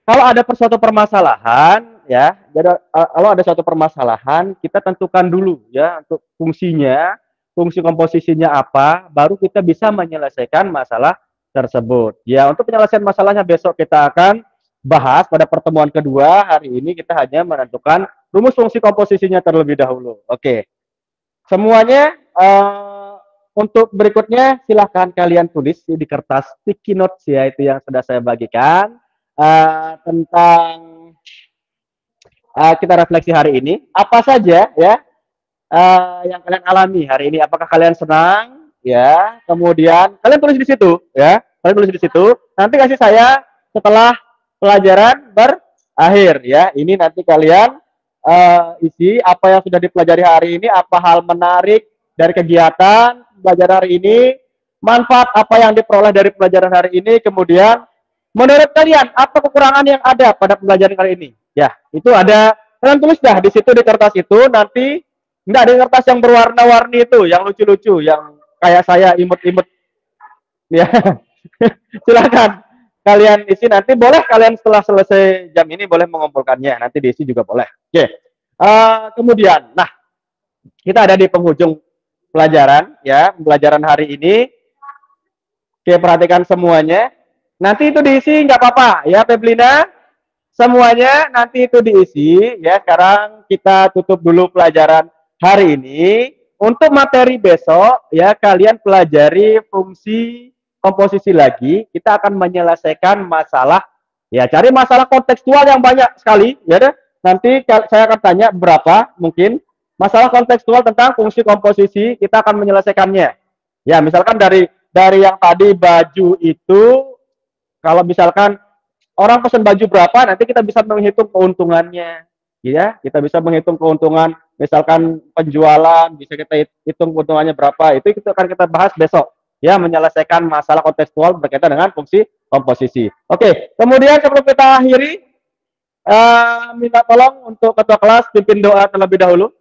kalau ada suatu permasalahan, ya, jadi kalau ada suatu permasalahan, kita tentukan dulu ya untuk fungsinya, fungsi komposisinya apa, baru kita bisa menyelesaikan masalah tersebut. Ya, untuk penyelesaian masalahnya besok kita akan bahas pada pertemuan kedua. Hari ini kita hanya menentukan rumus fungsi komposisinya terlebih dahulu. Oke. Semuanya untuk berikutnya silahkan kalian tulis di kertas sticky notes ya, itu yang sudah saya bagikan tentang kita refleksi hari ini. Apa saja ya yang kalian alami hari ini? Apakah kalian senang? Ya, kemudian kalian tulis di situ ya. Kalian tulis di situ. Nanti kasih saya setelah pelajaran berakhir ya. Ini nanti kalian isi apa yang sudah dipelajari hari ini, apa hal menarik dari kegiatan pelajaran hari ini, manfaat apa yang diperoleh dari pelajaran hari ini, kemudian menurut kalian apa kekurangan yang ada pada pelajaran hari ini. Ya, itu ada, kalian tulis dah di situ di kertas itu. Nanti enggak ada kertas yang berwarna-warni itu, yang lucu-lucu, yang kayak saya imut-imut. Ya, silakan kalian isi. Nanti boleh kalian setelah selesai jam ini boleh mengumpulkannya. Nanti diisi juga boleh. Oke. Kemudian, nah kita ada di penghujung pelajaran ya, pelajaran hari ini. Oke, perhatikan semuanya. Nanti itu diisi nggak apa-apa ya Feblina. Semuanya nanti itu diisi ya. Sekarang kita tutup dulu pelajaran hari ini. Untuk materi besok ya kalian pelajari fungsi komposisi lagi. Kita akan menyelesaikan masalah ya cari masalah kontekstual yang banyak sekali ya deh. Nanti saya akan tanya berapa mungkin masalah kontekstual tentang fungsi komposisi kita akan menyelesaikannya. Ya, misalkan dari yang tadi baju itu kalau misalkan orang pesan baju berapa, nanti kita bisa menghitung keuntungannya. Ya, kita bisa menghitung keuntungan, misalkan penjualan, bisa kita hitung keuntungannya berapa. Itu akan kita bahas besok. Ya, menyelesaikan masalah kontekstual berkaitan dengan fungsi komposisi. Oke, kemudian sebelum kita akhiri, minta tolong untuk ketua kelas pimpin doa terlebih dahulu.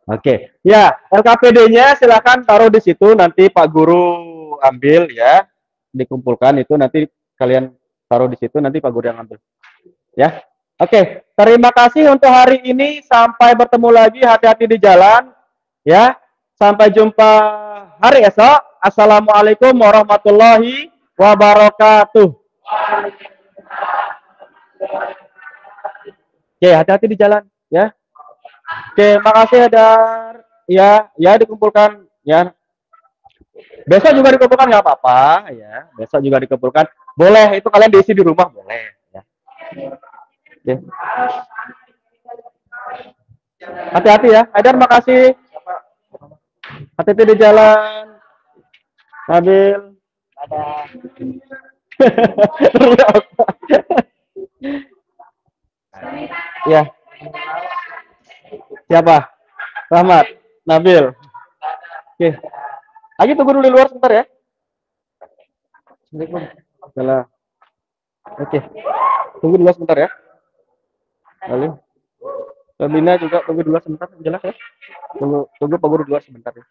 Oke, ya LKPD-nya silakan taruh di situ nanti Pak Guru ambil ya, dikumpulkan itu nanti kalian taruh di situ nanti Pak Guru yang ambil. Ya, oke. Terima kasih untuk hari ini. Sampai bertemu lagi. Hati-hati di jalan. Ya, sampai jumpa hari esok. Assalamualaikum warahmatullahi wabarakatuh. Oke, hati-hati di jalan. Ya. Oke, makasih Dar. Ya, ya dikumpulkan. Ya. Besok juga dikumpulkan nggak apa-apa. Ya, besok juga dikumpulkan. Boleh, itu kalian diisi di rumah boleh. Ya. Oke. Hati-hati ya. Haidar, makasih. Hati-hati di jalan. Nabil. Ada. Ya. Siapa? Rahmat. Nabil. Oke. Lagi tunggu dulu di luar sebentar ya. Assalamualaikum. Oke. Tunggu dulu sebentar ya. Lalu. Sabina juga tunggu dulu sebentar, jelas ya. Tunggu Pak Guru dulu sebentar ya.